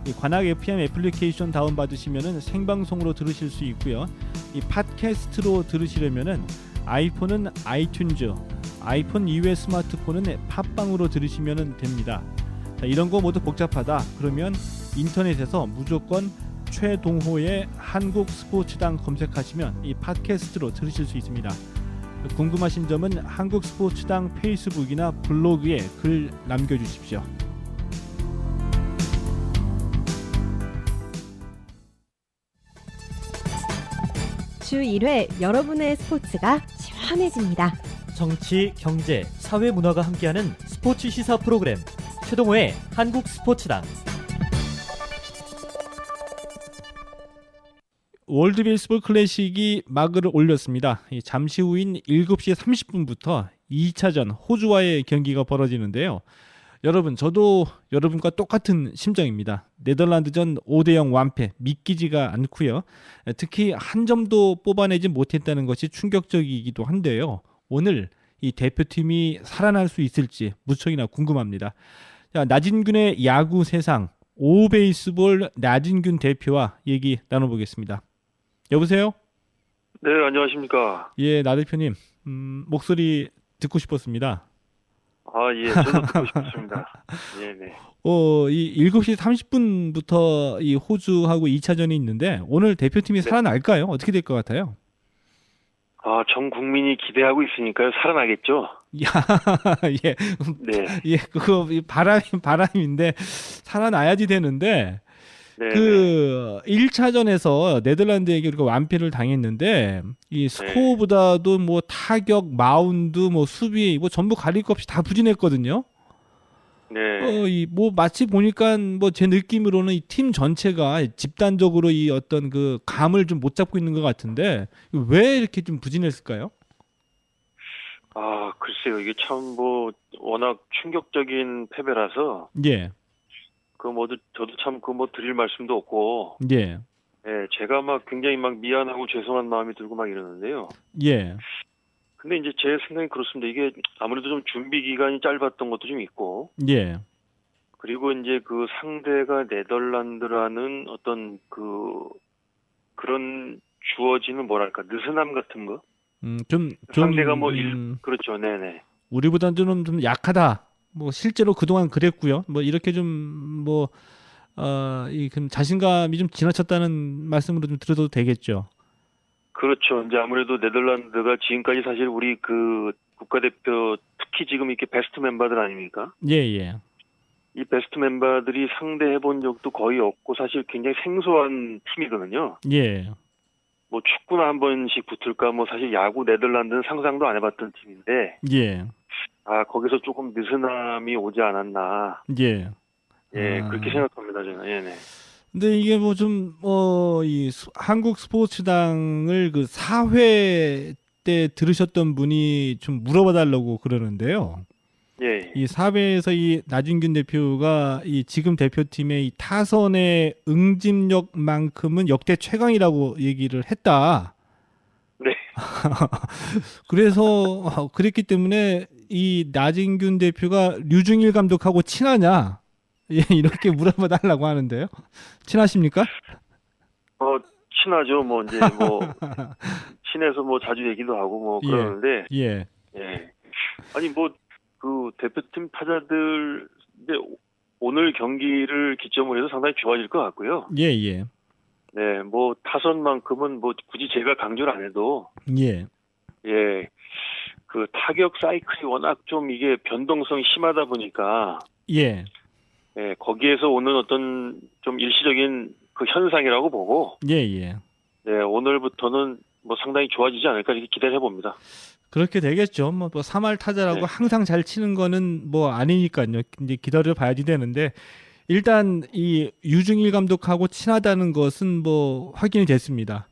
[SPEAKER 2] 이 관악 FM 애플리케이션 다운받으시면은 생방송으로 들으실 수 있고요. 이 팟캐스트로 들으시려면은 아이폰은 아이튠즈, 아이폰 이외 스마트폰은 팟빵으로 들으시면 됩니다. 자, 이런 거 모두 복잡하다 그러면 인터넷에서 무조건 최동호의 한국 스포츠당 검색하시면 이 팟캐스트로 들으실 수 있습니다. 궁금하신 점은 한국 스포츠당 페이스북이나 블로그에 글 남겨주십시오.
[SPEAKER 4] 주 1회 여러분의 스포츠가 시원해집니다.
[SPEAKER 1] 정치, 경제, 사회 문화가 함께하는 스포츠 시사 프로그램 최동호의 한국 스포츠당.
[SPEAKER 2] 월드 베이스볼 클래식이 막을 올렸습니다. 잠시 후인 7시 30분부터 2차전 호주와의 경기가 벌어지는데요. 여러분, 저도 여러분과 똑같은 심정입니다. 네덜란드전 5대0 완패 믿기지가 않고요. 특히 한 점도 뽑아내지 못했다는 것이 충격적이기도 한데요. 오늘 이 대표팀이 살아날 수 있을지 무척이나 궁금합니다. 자, 나진균의 야구 세상 오베이스볼 나진균 대표와 얘기 나눠보겠습니다. 여보세요?
[SPEAKER 8] 네, 안녕하십니까.
[SPEAKER 2] 예, 나 대표님 목소리 듣고 싶었습니다.
[SPEAKER 8] 아, 예, 저도 듣고 싶습니다. 예, 네.
[SPEAKER 2] 이 7시 30분부터 이 호주하고 2차전이 있는데 오늘 대표팀이 살아날까요? 어떻게 될 것 같아요?
[SPEAKER 8] 아, 전 국민이 기대하고 있으니까요. 살아나겠죠?
[SPEAKER 2] 야, 예,
[SPEAKER 8] 네.
[SPEAKER 2] 예, 그거 바람인데 살아나야지 되는데.
[SPEAKER 8] 네,
[SPEAKER 2] 그 1차전에서 네덜란드에게 우리가 완패를 당했는데 이 스코어보다도 뭐 타격, 마운드, 뭐 수비 뭐 전부 가릴 것 없이 다 부진했거든요.
[SPEAKER 8] 네.
[SPEAKER 2] 이 뭐 마치 보니까 뭐 제 느낌으로는 이 팀 전체가 집단적으로 이 어떤 그 감을 좀 못 잡고 있는 것 같은데 왜 이렇게 좀 부진했을까요?
[SPEAKER 8] 아, 글쎄요. 이게 참 뭐 워낙 충격적인 패배라서
[SPEAKER 2] 예.
[SPEAKER 8] 저도 참 드릴 말씀도 없고.
[SPEAKER 2] 예.
[SPEAKER 8] 예, 제가 굉장히 미안하고 죄송한 마음이 들고 이러는데요.
[SPEAKER 2] 예.
[SPEAKER 8] 근데 이제 제 생각이 그렇습니다. 이게 아무래도 좀 준비 기간이 짧았던 것도 좀 있고.
[SPEAKER 2] 예.
[SPEAKER 8] 그리고 이제 그 상대가 네덜란드라는 어떤 그런 주어지는 뭐랄까, 느슨함 같은 거? 상대가 그렇죠. 네네.
[SPEAKER 2] 우리보다는 좀 약하다. 뭐 실제로 그동안 그랬고요. 뭐 이렇게 좀 자신감이 좀 지나쳤다는 말씀으로 좀 들어도 되겠죠.
[SPEAKER 8] 그렇죠. 이제 아무래도 네덜란드가 지금까지 사실 우리 그 국가대표 특히 지금 이렇게 베스트 멤버들 아닙니까?
[SPEAKER 2] 예.
[SPEAKER 8] 이 베스트 멤버들이 상대해본 적도 거의 없고 사실 굉장히 생소한 팀이거든요.
[SPEAKER 2] 예.
[SPEAKER 8] 뭐 축구나 한 번씩 붙을까 사실 야구 네덜란드는 상상도 안 해봤던 팀인데.
[SPEAKER 2] 예.
[SPEAKER 8] 아, 거기서 조금 느슨함이 오지 않았나.
[SPEAKER 2] 예.
[SPEAKER 8] 예, 그렇게 생각합니다, 저는. 예.
[SPEAKER 2] 근데 이게 이 한국 스포츠당을 그 4회 때 들으셨던 분이 좀 물어봐 달라고 그러는데요.
[SPEAKER 8] 예.
[SPEAKER 2] 이 4회에서 이 나진균 대표가 이 지금 대표팀의 이 타선의 응집력만큼은 역대 최강이라고 얘기를 했다.
[SPEAKER 8] 네.
[SPEAKER 2] 그래서 그랬기 때문에 이 나진균 대표가 류중일 감독하고 친하냐 예, 이렇게 물어봐 달라고 하는데요. 친하십니까?
[SPEAKER 10] 친하죠. 뭐 이제 뭐 친해서 뭐 자주 얘기도 하고 뭐
[SPEAKER 2] 예.
[SPEAKER 10] 그러는데
[SPEAKER 2] 예.
[SPEAKER 10] 예. 아니 뭐 그 대표팀 타자들 이제 오늘 경기를 기점으로 해서 상당히 좋아질 것 같고요.
[SPEAKER 2] 예, 예.
[SPEAKER 10] 네, 뭐 타선만큼은 뭐 굳이 제가 강조를 안 해도
[SPEAKER 2] 예.
[SPEAKER 10] 예. 그 타격 사이클이 워낙 좀 이게 변동성이 심하다 보니까
[SPEAKER 2] 예.
[SPEAKER 10] 예, 거기에서 오는 어떤 좀 일시적인 그 현상이라고 보고
[SPEAKER 2] 예, 예.
[SPEAKER 10] 네, 오늘부터는 뭐 상당히 좋아지지 않을까 이렇게 기대를 해봅니다.
[SPEAKER 2] 그렇게 되겠죠. 뭐 3할 타자라고
[SPEAKER 10] 네.
[SPEAKER 2] 항상 잘 치는 거는 뭐 아니니까요. 이제 기다려 봐야지 되는데 일단 이 유중일 감독하고 친하다는 것은 뭐 확인이 됐습니다.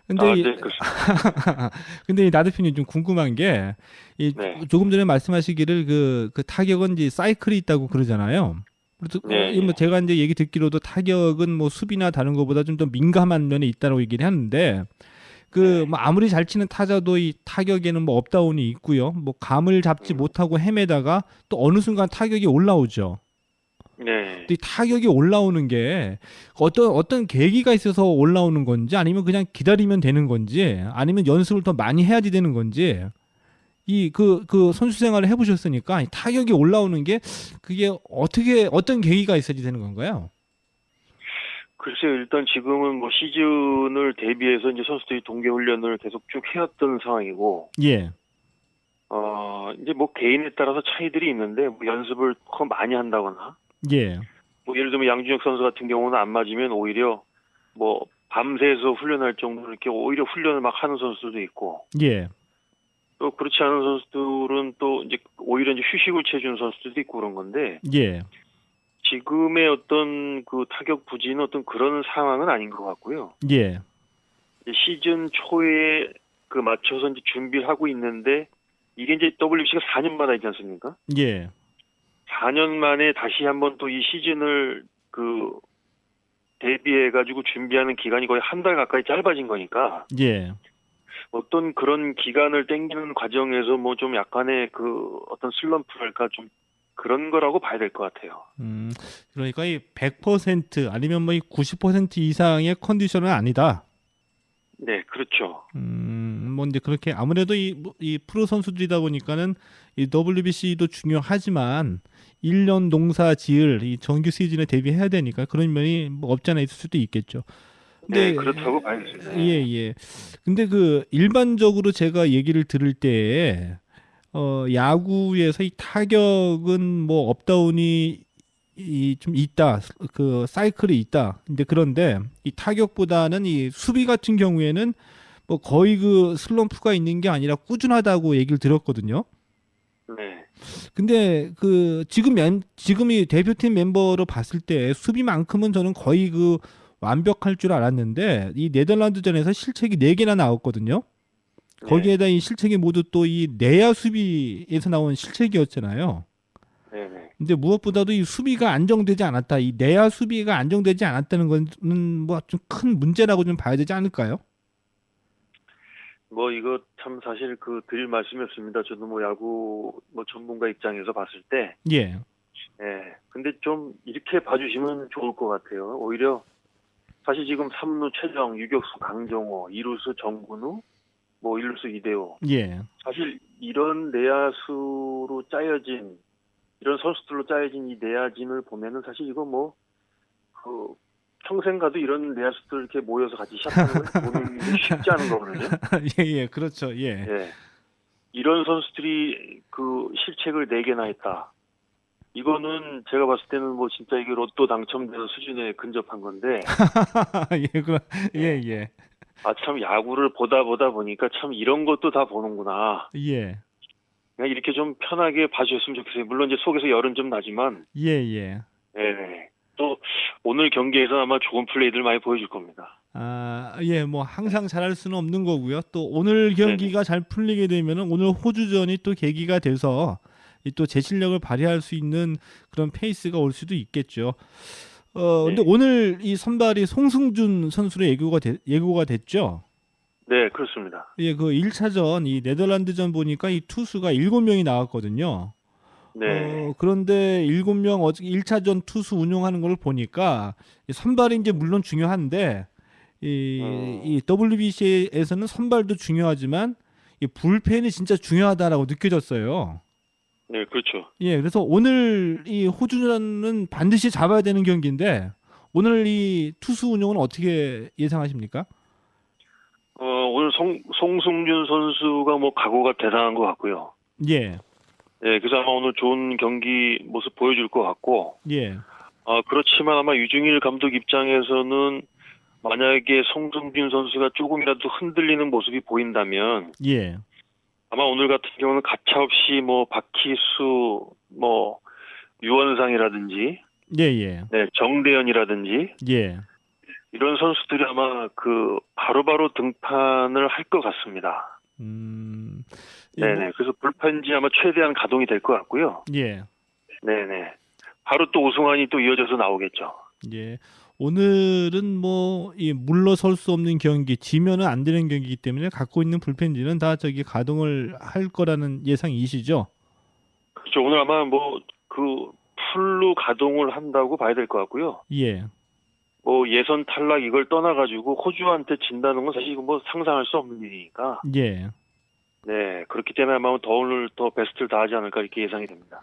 [SPEAKER 2] 근데
[SPEAKER 10] 네, 그렇습니다.
[SPEAKER 2] 근데 이 나대표님 좀 궁금한 게
[SPEAKER 10] 네.
[SPEAKER 2] 조금 전에 말씀하시기를 그 타격은 이제 사이클이 있다고 그러잖아요. 그래서
[SPEAKER 10] 네.
[SPEAKER 2] 뭐 제가 이제 얘기 듣기로도 타격은 뭐 수비나 다른 것보다 좀 더 민감한 면이 있다고 얘기를 하는데
[SPEAKER 10] 네.
[SPEAKER 2] 뭐 아무리 잘 치는 타자도 이 타격에는 뭐 업다운이 있고요. 뭐 감을 잡지 못하고 헤매다가 또 어느 순간 타격이 올라오죠.
[SPEAKER 10] 네.
[SPEAKER 2] 근데 이 타격이 올라오는 게 어떤 계기가 있어서 올라오는 건지 아니면 그냥 기다리면 되는 건지 아니면 연습을 더 많이 해야지 되는 건지 그 선수 생활을 해보셨으니까 이 타격이 올라오는 게 그게 어떤 계기가 있어야지 되는 건가요?
[SPEAKER 10] 글쎄요, 일단 지금은 뭐 시즌을 대비해서 이제 선수들이 동계 훈련을 계속 쭉 해왔던 상황이고,
[SPEAKER 2] 예,
[SPEAKER 10] 이제 뭐 개인에 따라서 차이들이 있는데, 뭐 연습을 더 많이 한다거나,
[SPEAKER 2] 예,
[SPEAKER 10] 뭐 예를 들면 양준혁 선수 같은 경우는 안 맞으면 오히려 뭐 밤새서 훈련할 정도로 이렇게 오히려 훈련을 막 하는 선수들도 있고,
[SPEAKER 2] 예,
[SPEAKER 10] 또 그렇지 않은 선수들은 또 이제 오히려 이제 휴식을 취해주는 선수들도 있고 그런 건데,
[SPEAKER 2] 예,
[SPEAKER 10] 지금의 어떤 그 타격 부진은 어떤 그런 상황은 아닌 것 같고요.
[SPEAKER 2] 예,
[SPEAKER 10] 이제 시즌 초에 그 맞춰서 이제 준비를 하고 있는데 이게 이제 WBC가 4년 만에 있지 않습니까?
[SPEAKER 2] 예,
[SPEAKER 10] 4년 만에 다시 한번 또 이 시즌을 그 대비해가지고 준비하는 기간이 거의 한 달 가까이 짧아진 거니까
[SPEAKER 2] 예.
[SPEAKER 10] 어떤 그런 기간을 땡기는 과정에서 뭐 좀 약간의 그 어떤 슬럼프랄까 좀 그런 거라고 봐야 될 것 같아요.
[SPEAKER 2] 그러니까 이 100% 아니면 뭐 이 90% 이상의 컨디션은 아니다.
[SPEAKER 10] 네, 그렇죠.
[SPEAKER 2] 뭐 이제 그렇게 아무래도 이 프로 선수들이다 보니까는 이 WBC도 중요하지만 1년 농사 지을 이 정규 시즌에 대비해야 되니까 그런 면이 뭐 없지 않아 있을 수도 있겠죠.
[SPEAKER 10] 네, 그렇다고 봐야겠습니다.
[SPEAKER 2] 예, 예. 근데 그 일반적으로 제가 얘기를 들을 때 야구에서 이 타격은 뭐 업다운이 좀 있다. 그 사이클이 있다. 근데 그런데 이 타격보다는 이 수비 같은 경우에는 뭐 거의 그 슬럼프가 있는 게 아니라 꾸준하다고 얘기를 들었거든요.
[SPEAKER 10] 네.
[SPEAKER 2] 근데 그 지금 이 대표팀 멤버로 봤을 때 수비만큼은 저는 거의 그 완벽할 줄 알았는데 이 네덜란드전에서 실책이 4개나 나왔거든요. 거기에다 이 실책이 모두 또 이 내야 수비에서 나온 실책이었잖아요.
[SPEAKER 10] 네네.
[SPEAKER 2] 근데 무엇보다도 이 수비가 안정되지 않았다. 이 내야 수비가 안정되지 않았다는 거는 뭐 좀 큰 문제라고 좀 봐야 되지 않을까요?
[SPEAKER 10] 뭐 이거 참 사실 그 드릴 말씀이 없습니다. 저도 뭐 야구 뭐 전문가 입장에서 봤을 때,
[SPEAKER 2] 예,
[SPEAKER 10] 예. 근데 좀 이렇게 봐주시면 좋을 것 같아요. 오히려 사실 지금 3루 최정, 유격수 강정호, 2루수 정근우, 뭐 1루수 이대호.
[SPEAKER 2] 예,
[SPEAKER 10] 사실 이런 내야수로 짜여진 이런 선수들로 짜여진 이 내야진을 보면은 사실 이거 뭐 그 평생 가도 이런 내야수들 이렇게 모여서 같이 샷하는 건 보는 게 쉽지 않은 거거든요.
[SPEAKER 2] 예, 예, 그렇죠, 예,
[SPEAKER 10] 예. 이런 선수들이 그 실책을 4개나 했다. 이거는 제가 봤을 때는 뭐 진짜 이게 로또 당첨되는 수준에 근접한 건데.
[SPEAKER 2] 예, 예,
[SPEAKER 10] 아, 참 야구를 보다 보니까 참 이런 것도 다 보는구나.
[SPEAKER 2] 예,
[SPEAKER 10] 그냥 이렇게 좀 편하게 봐주셨으면 좋겠어요. 물론 이제 속에서 열은 좀 나지만.
[SPEAKER 2] 예, 예.
[SPEAKER 10] 네. 또 오늘 경기에서 아마 좋은 플레이들 많이 보여줄 겁니다.
[SPEAKER 2] 아, 예, 뭐 항상 잘할 수는 없는 거고요. 또 오늘 경기가 잘 풀리게 되면은 오늘 호주전이 또 계기가 돼서 또 제 실력을 발휘할 수 있는 그런 페이스가 올 수도 있겠죠. 근데 오늘 이 선발이 송승준 선수로 예고가 됐죠.
[SPEAKER 10] 네, 그렇습니다.
[SPEAKER 2] 예, 그 1차전 이 네덜란드전 보니까 이 투수가 7명이 나왔거든요.
[SPEAKER 10] 네.
[SPEAKER 2] 그런데 7명 어제 1차전 투수 운용하는 걸 보니까 선발이 이제 물론 중요한데 이 WBC에서는 선발도 중요하지만 이 불펜이 진짜 중요하다라고 느껴졌어요.
[SPEAKER 10] 네, 그렇죠.
[SPEAKER 2] 예, 그래서 오늘 이 호주전은 반드시 잡아야 되는 경기인데 오늘 이 투수 운용은 어떻게 예상하십니까?
[SPEAKER 10] 오늘 송승준 선수가 뭐 각오가 대단한 것 같고요.
[SPEAKER 2] 예,
[SPEAKER 10] 네, 그래서 아마 오늘 좋은 경기 모습 보여줄 것 같고,
[SPEAKER 2] 예,
[SPEAKER 10] 그렇지만 아마 유중일 감독 입장에서는 만약에 송승준 선수가 조금이라도 흔들리는 모습이 보인다면,
[SPEAKER 2] 예,
[SPEAKER 10] 아마 오늘 같은 경우는 가차없이 뭐 박희수, 뭐 유원상이라든지,
[SPEAKER 2] 예, 예,
[SPEAKER 10] 네, 정대현이라든지
[SPEAKER 2] 예.
[SPEAKER 10] 이런 선수들이 아마 그 바로바로 등판을 할 것 같습니다.
[SPEAKER 2] 예,
[SPEAKER 10] 네네. 그래서 불펜지 아마 최대한 가동이 될 것 같고요.
[SPEAKER 2] 예,
[SPEAKER 10] 네네. 바로 또 오승환이 또 이어져서 나오겠죠.
[SPEAKER 2] 예. 오늘은 뭐 이 물러설 수 없는 경기, 지면은 안 되는 경기이기 때문에 갖고 있는 불펜지는 다 저기 가동을 할 거라는 예상이시죠?
[SPEAKER 10] 그렇죠. 오늘 아마 뭐 그 풀로 가동을 한다고 봐야 될 것 같고요.
[SPEAKER 2] 예,
[SPEAKER 10] 뭐 예선 탈락 이걸 떠나가지고 호주한테 진다는 건 사실 이거 뭐 상상할 수 없는 일이니까.
[SPEAKER 2] 예.
[SPEAKER 10] 네. 그렇기 때문에 아마 더 오늘 더 베스트를 다하지 않을까 이렇게 예상이 됩니다.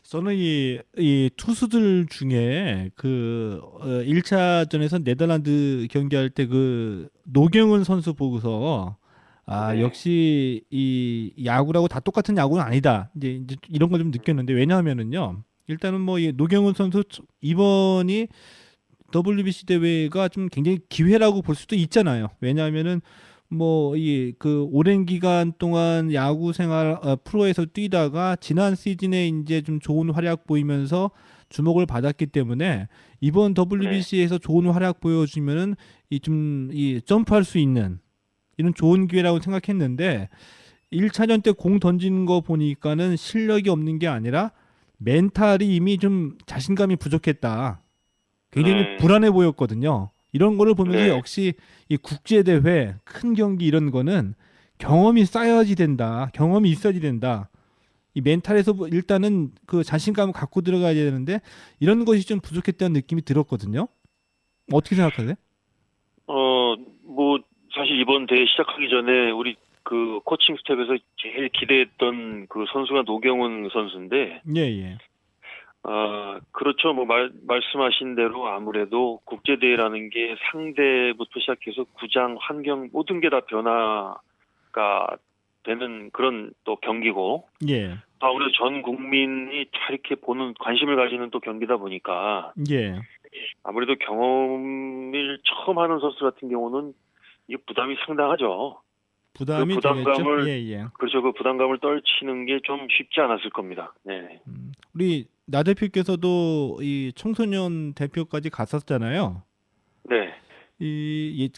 [SPEAKER 2] 저는 이 투수들 중에 그 1차전에서 네덜란드 경기할 때 그 노경은 선수 보고서
[SPEAKER 10] 네.
[SPEAKER 2] 역시 이 야구라고 다 똑같은 야구는 아니다. 이제 이런 걸 좀 느꼈는데 왜냐하면은요. 일단은 뭐 이 노경은 선수 이번이 WBC 대회가 좀 굉장히 기회라고 볼 수도 있잖아요. 왜냐하면은 뭐 이 그 오랜 기간 동안 야구 생활 프로에서 뛰다가 지난 시즌에 이제 좀 좋은 활약 보이면서 주목을 받았기 때문에 이번 WBC에서 좋은 활약 보여주면은 이 점프할 수 있는 이런 좋은 기회라고 생각했는데 1차전 때 공 던지는 거 보니까는 실력이 없는 게 아니라 멘탈이 이미 좀 자신감이 부족했다. 굉장히 불안해 보였거든요. 이런 거를 보면서 역시 이 국제대회, 큰 경기 이런 거는 경험이 쌓여야지 된다. 경험이 있어야지 된다. 이 멘탈에서 일단은 그 자신감을 갖고 들어가야 되는데 이런 것이 좀 부족했다는 느낌이 들었거든요. 어떻게 생각하세요?
[SPEAKER 10] 뭐 사실 이번 대회 시작하기 전에 우리 그 코칭 스텝에서 제일 기대했던 그 선수가 노경훈 선수인데,
[SPEAKER 2] 예, 예.
[SPEAKER 10] 그렇죠. 뭐 말씀하신 대로 아무래도 국제대회라는 게 상대부터 시작해서 구장, 환경 모든 게 다 변화가 되는 그런 또 경기고,
[SPEAKER 2] 예.
[SPEAKER 10] 아무래도 전 국민이 다 이렇게 보는 관심을 가지는 또 경기다 보니까,
[SPEAKER 2] 예.
[SPEAKER 10] 아무래도 경험을 처음 하는 선수 같은 경우는 이 부담이 상당하죠.
[SPEAKER 2] 부담이 되겠죠. 예, 예.
[SPEAKER 10] 그렇죠. 그 부담감을 떨치는 게 좀 쉽지 않았을 겁니다. 네.
[SPEAKER 2] 우리 나 대표께서도 이 청소년 대표까지 갔었잖아요.
[SPEAKER 10] 네.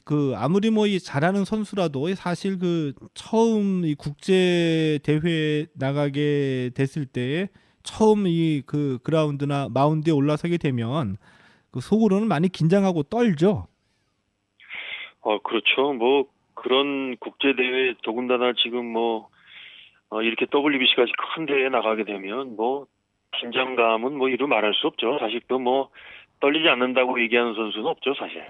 [SPEAKER 2] 그 아무리 뭐 이 잘하는 선수라도 사실 그 처음 이 국제 대회 나가게 됐을 때 처음 이 그 그라운드나 마운드에 올라서게 되면 그 속으로는 많이 긴장하고 떨죠.
[SPEAKER 10] 그렇죠. 뭐 그런 국제 대회 더군다나 지금 뭐 이렇게 WBC까지 큰 대회에 나가게 되면 뭐 긴장감은 뭐 이루 말할 수 없죠. 사실 또 뭐 떨리지 않는다고 얘기하는 선수는 없죠, 사실.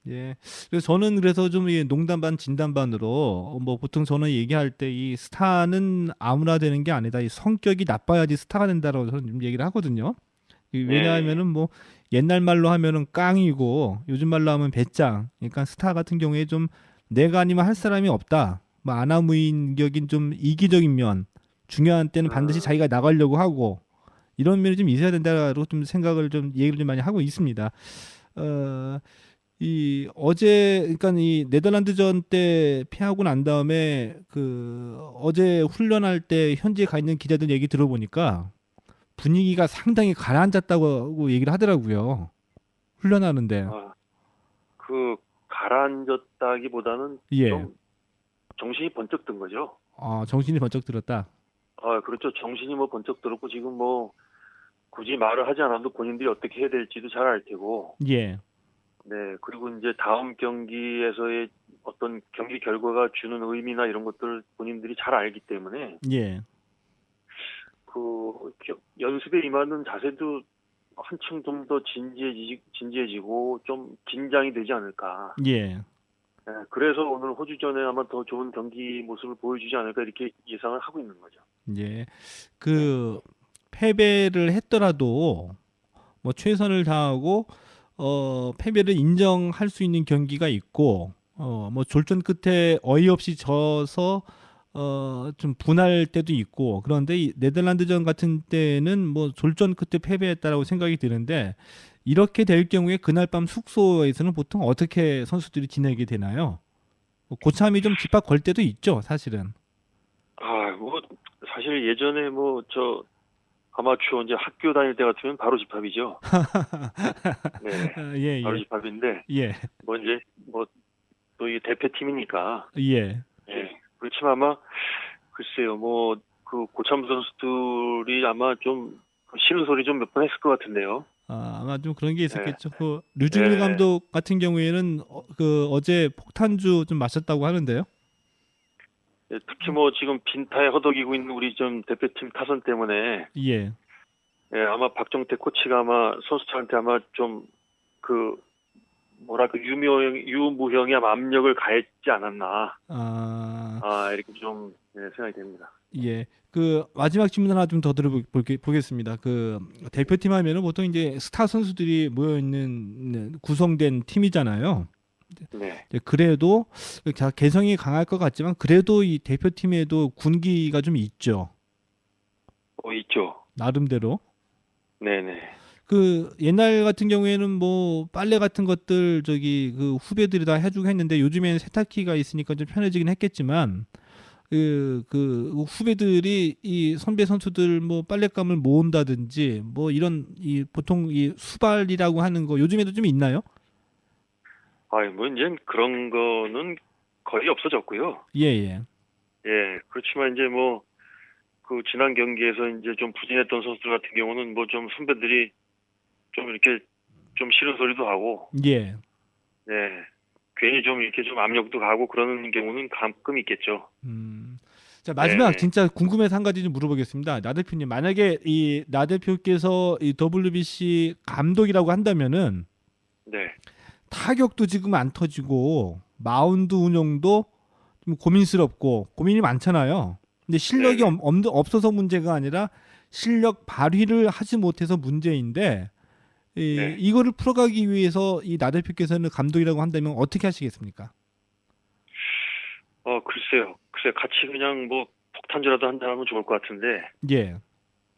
[SPEAKER 2] 예. 그래서 저는 그래서 좀 농담 반 진담 반으로 뭐 보통 저는 얘기할 때 이 스타는 아무나 되는 게 아니다. 이 성격이 나빠야지 스타가 된다라고 저는 좀 얘기를 하거든요. 왜냐하면은 뭐 옛날 말로 하면은 깡이고 요즘 말로 하면 배짱. 그러니까 스타 같은 경우에 좀 내가 아니면 할 사람이 없다. 뭐 아나무인격인 좀 이기적인 면, 중요한 때는 반드시 자기가 나가려고 하고 이런 면이 좀 있어야 된다고 좀 생각을 좀 얘기를 좀 많이 하고 있습니다. 어제 그러니까 이 네덜란드전 때 패하고 난 다음에 그 어제 훈련할 때 현지에 가 있는 기자들 얘기 들어보니까 분위기가 상당히 가라앉았다고 얘기를 하더라고요. 훈련하는데.
[SPEAKER 10] 그 가라앉았다기보다는
[SPEAKER 2] 예.
[SPEAKER 10] 좀 정신이 번쩍 든 거죠.
[SPEAKER 2] 정신이 번쩍 들었다.
[SPEAKER 10] 그렇죠. 정신이 뭐 번쩍 들었고 지금 뭐 굳이 말을 하지 않아도 본인들이 어떻게 해야 될지도 잘 알 테고.
[SPEAKER 2] 예.
[SPEAKER 10] 네. 그리고 이제 다음 경기에서의 어떤 경기 결과가 주는 의미나 이런 것들을 본인들이 잘 알기 때문에.
[SPEAKER 2] 예.
[SPEAKER 10] 연습에 임하는 자세도 한층 좀 더 진지해지고 좀 긴장이 되지 않을까.
[SPEAKER 2] 예.
[SPEAKER 10] 그래서 오늘 호주전에 아마 더 좋은 경기 모습을 보여주지 않을까 이렇게 예상을 하고 있는 거죠.
[SPEAKER 2] 예. 패배를 했더라도 뭐 최선을 다하고 패배를 인정할 수 있는 경기가 있고 뭐 졸전 끝에 어이없이 져서 좀 분할 때도 있고, 그런데 이 네덜란드전 같은 때는 뭐 졸전 끝에 패배했다라고 생각이 드는데, 이렇게 될 경우에 그날 밤 숙소에서는 보통 어떻게 선수들이 지내게 되나요? 고참이 좀 집합 걸 때도 있죠, 사실은.
[SPEAKER 10] 뭐 사실 예전에 저 아마추어 이제 학교 다닐 때 같으면 바로 집합이죠. 네,
[SPEAKER 2] 예,
[SPEAKER 10] 바로
[SPEAKER 2] 예.
[SPEAKER 10] 집합인데
[SPEAKER 2] 예,
[SPEAKER 10] 뭐 이제 또 이 대표팀이니까.
[SPEAKER 2] 예.
[SPEAKER 10] 예. 그렇지만 아마 글쎄요, 그 고참 선수들이 아마 좀 싫은 소리 좀 몇 번 했을 것 같은데요.
[SPEAKER 2] 아마 좀 그런 게 있었겠죠. 그 류중일
[SPEAKER 10] 네.
[SPEAKER 2] 감독 같은 경우에는 어제 폭탄주 좀 마셨다고 하는데요.
[SPEAKER 10] 예, 특히 지금 빈타에 허덕이고 있는 우리 좀 대표팀 타선 때문에
[SPEAKER 2] 예.
[SPEAKER 10] 예, 아마 박정태 코치가 아마 선수들한테 아마 좀 유무형의 아마 압력을 가했지 않았나. 이렇게 좀 생각이 됩니다.
[SPEAKER 2] 예. 마지막 질문 하나 좀 더 들어보겠습니다. 대표팀 하면은 보통 이제 스타 선수들이 모여 있는 구성된 팀이잖아요.
[SPEAKER 10] 네.
[SPEAKER 2] 그래도 개성이 강할 것 같지만 그래도 이 대표팀에도 군기가 좀 있죠.
[SPEAKER 10] 있죠.
[SPEAKER 2] 나름대로.
[SPEAKER 10] 네네.
[SPEAKER 2] 옛날 같은 경우에는 뭐 빨래 같은 것들 후배들이 다 해주고 했는데, 요즘에는 세탁기가 있으니까 좀 편해지긴 했겠지만 후배들이 이 선배 선수들 뭐 빨랫감을 모은다든지 뭐 이런 보통 이 수발이라고 하는 거 요즘에도 좀 있나요?
[SPEAKER 10] 이제 그런 거는 거의 없어졌고요.
[SPEAKER 2] 예.
[SPEAKER 10] 예, 그렇지만 이제 지난 경기에서 이제 좀 부진했던 선수들 같은 경우는 좀 선배들이 좀 이렇게 좀 싫은 소리도 하고.
[SPEAKER 2] 예.
[SPEAKER 10] 네. 괜히 좀 이렇게 좀 압력도 가고 그러는 경우는 가끔 있겠죠.
[SPEAKER 2] 자, 마지막
[SPEAKER 10] 네.
[SPEAKER 2] 진짜 궁금해서 한 가지 좀 물어보겠습니다. 나 대표님, 만약에 나 대표께서 이 WBC 감독이라고 한다면은
[SPEAKER 10] 네.
[SPEAKER 2] 타격도 지금 안 터지고 마운드 운영도 좀 고민스럽고 고민이 많잖아요. 근데 실력이 없어서 문제가 아니라 실력 발휘를 하지 못해서 문제인데, 이거를 풀어가기 위해서 나 대표께서는 감독이라고 한다면 어떻게 하시겠습니까?
[SPEAKER 10] 글쎄요. 같이 그냥 폭탄주라도 한다면 좋을 것 같은데.
[SPEAKER 2] 예.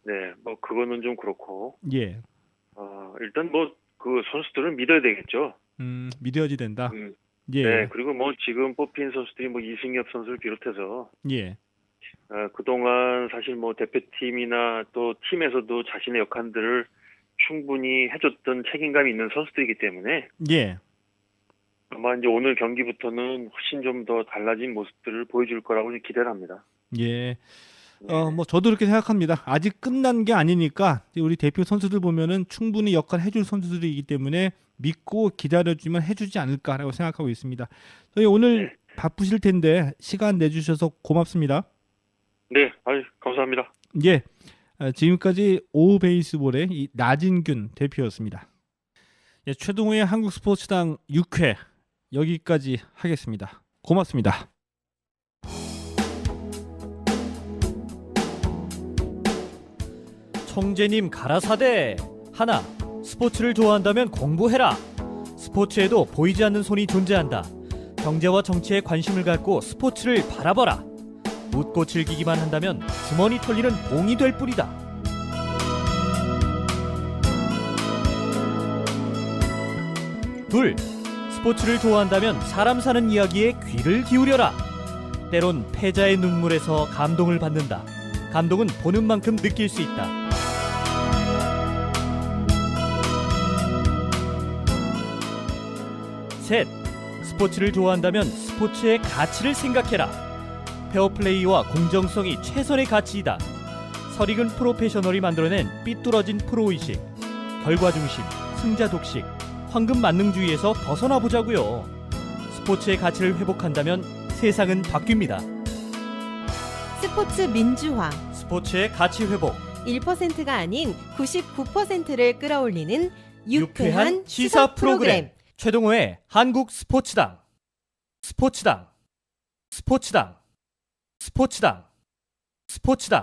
[SPEAKER 10] 네, 그거는 좀 그렇고.
[SPEAKER 2] 예.
[SPEAKER 10] 일단 그 선수들을 믿어야 되겠죠.
[SPEAKER 2] 믿어야지 된다. 예.
[SPEAKER 10] 네, 그리고 지금 뽑힌 선수들이 이승엽 선수를 비롯해서.
[SPEAKER 2] 예.
[SPEAKER 10] 그동안 사실 대표팀이나 또 팀에서도 자신의 역할들을 충분히 해줬던 책임감이 있는 선수들이기 때문에.
[SPEAKER 2] 예.
[SPEAKER 10] 아마 이제 오늘 경기부터는 훨씬 좀 더 달라진 모습들을 보여줄 거라고 기대를 합니다.
[SPEAKER 2] 예. 저도 그렇게 생각합니다. 아직 끝난 게 아니니까 우리 대표 선수들 보면은 충분히 역할 해줄 선수들이기 때문에 믿고 기다려주면 해주지 않을까라고 생각하고 있습니다. 저희 오늘 바쁘실 텐데 시간 내주셔서 고맙습니다.
[SPEAKER 10] 네, 감사합니다.
[SPEAKER 2] 예. 지금까지 오베이스볼의 나진균 대표였습니다. 예, 최동호의 한국 스포츠당 6회 여기까지 하겠습니다. 고맙습니다.
[SPEAKER 1] 청재님 가라사대. 하나, 스포츠를 좋아한다면 공부해라. 스포츠에도 보이지 않는 손이 존재한다. 경제와 정치에 관심을 갖고 스포츠를 바라봐라. 웃고 즐기기만 한다면 주머니 털리는 봉이 될 뿐이다. 둘, 스포츠를 좋아한다면 사람 사는 이야기에 귀를 기울여라. 때론 패자의 눈물에서 감동을 받는다. 감동은 보는 만큼 느낄 수 있다. 셋, 스포츠를 좋아한다면 스포츠의 가치를 생각해라. 페어플레이와 공정성이 최선의 가치이다. 설익은 프로페셔널이 만들어낸 삐뚤어진 프로의식, 결과중심, 승자독식, 황금 만능주의에서 벗어나 보자고요. 스포츠의 가치를 회복한다면 세상은 바뀝니다.
[SPEAKER 4] 스포츠 민주화.
[SPEAKER 1] 스포츠의 가치 회복.
[SPEAKER 4] 1%가 아닌 99%를 끌어올리는
[SPEAKER 1] 유쾌한 시사 프로그램. 최동호의 한국 스포츠당. 스포츠당. 스포츠당. 스포츠당. 스포츠당.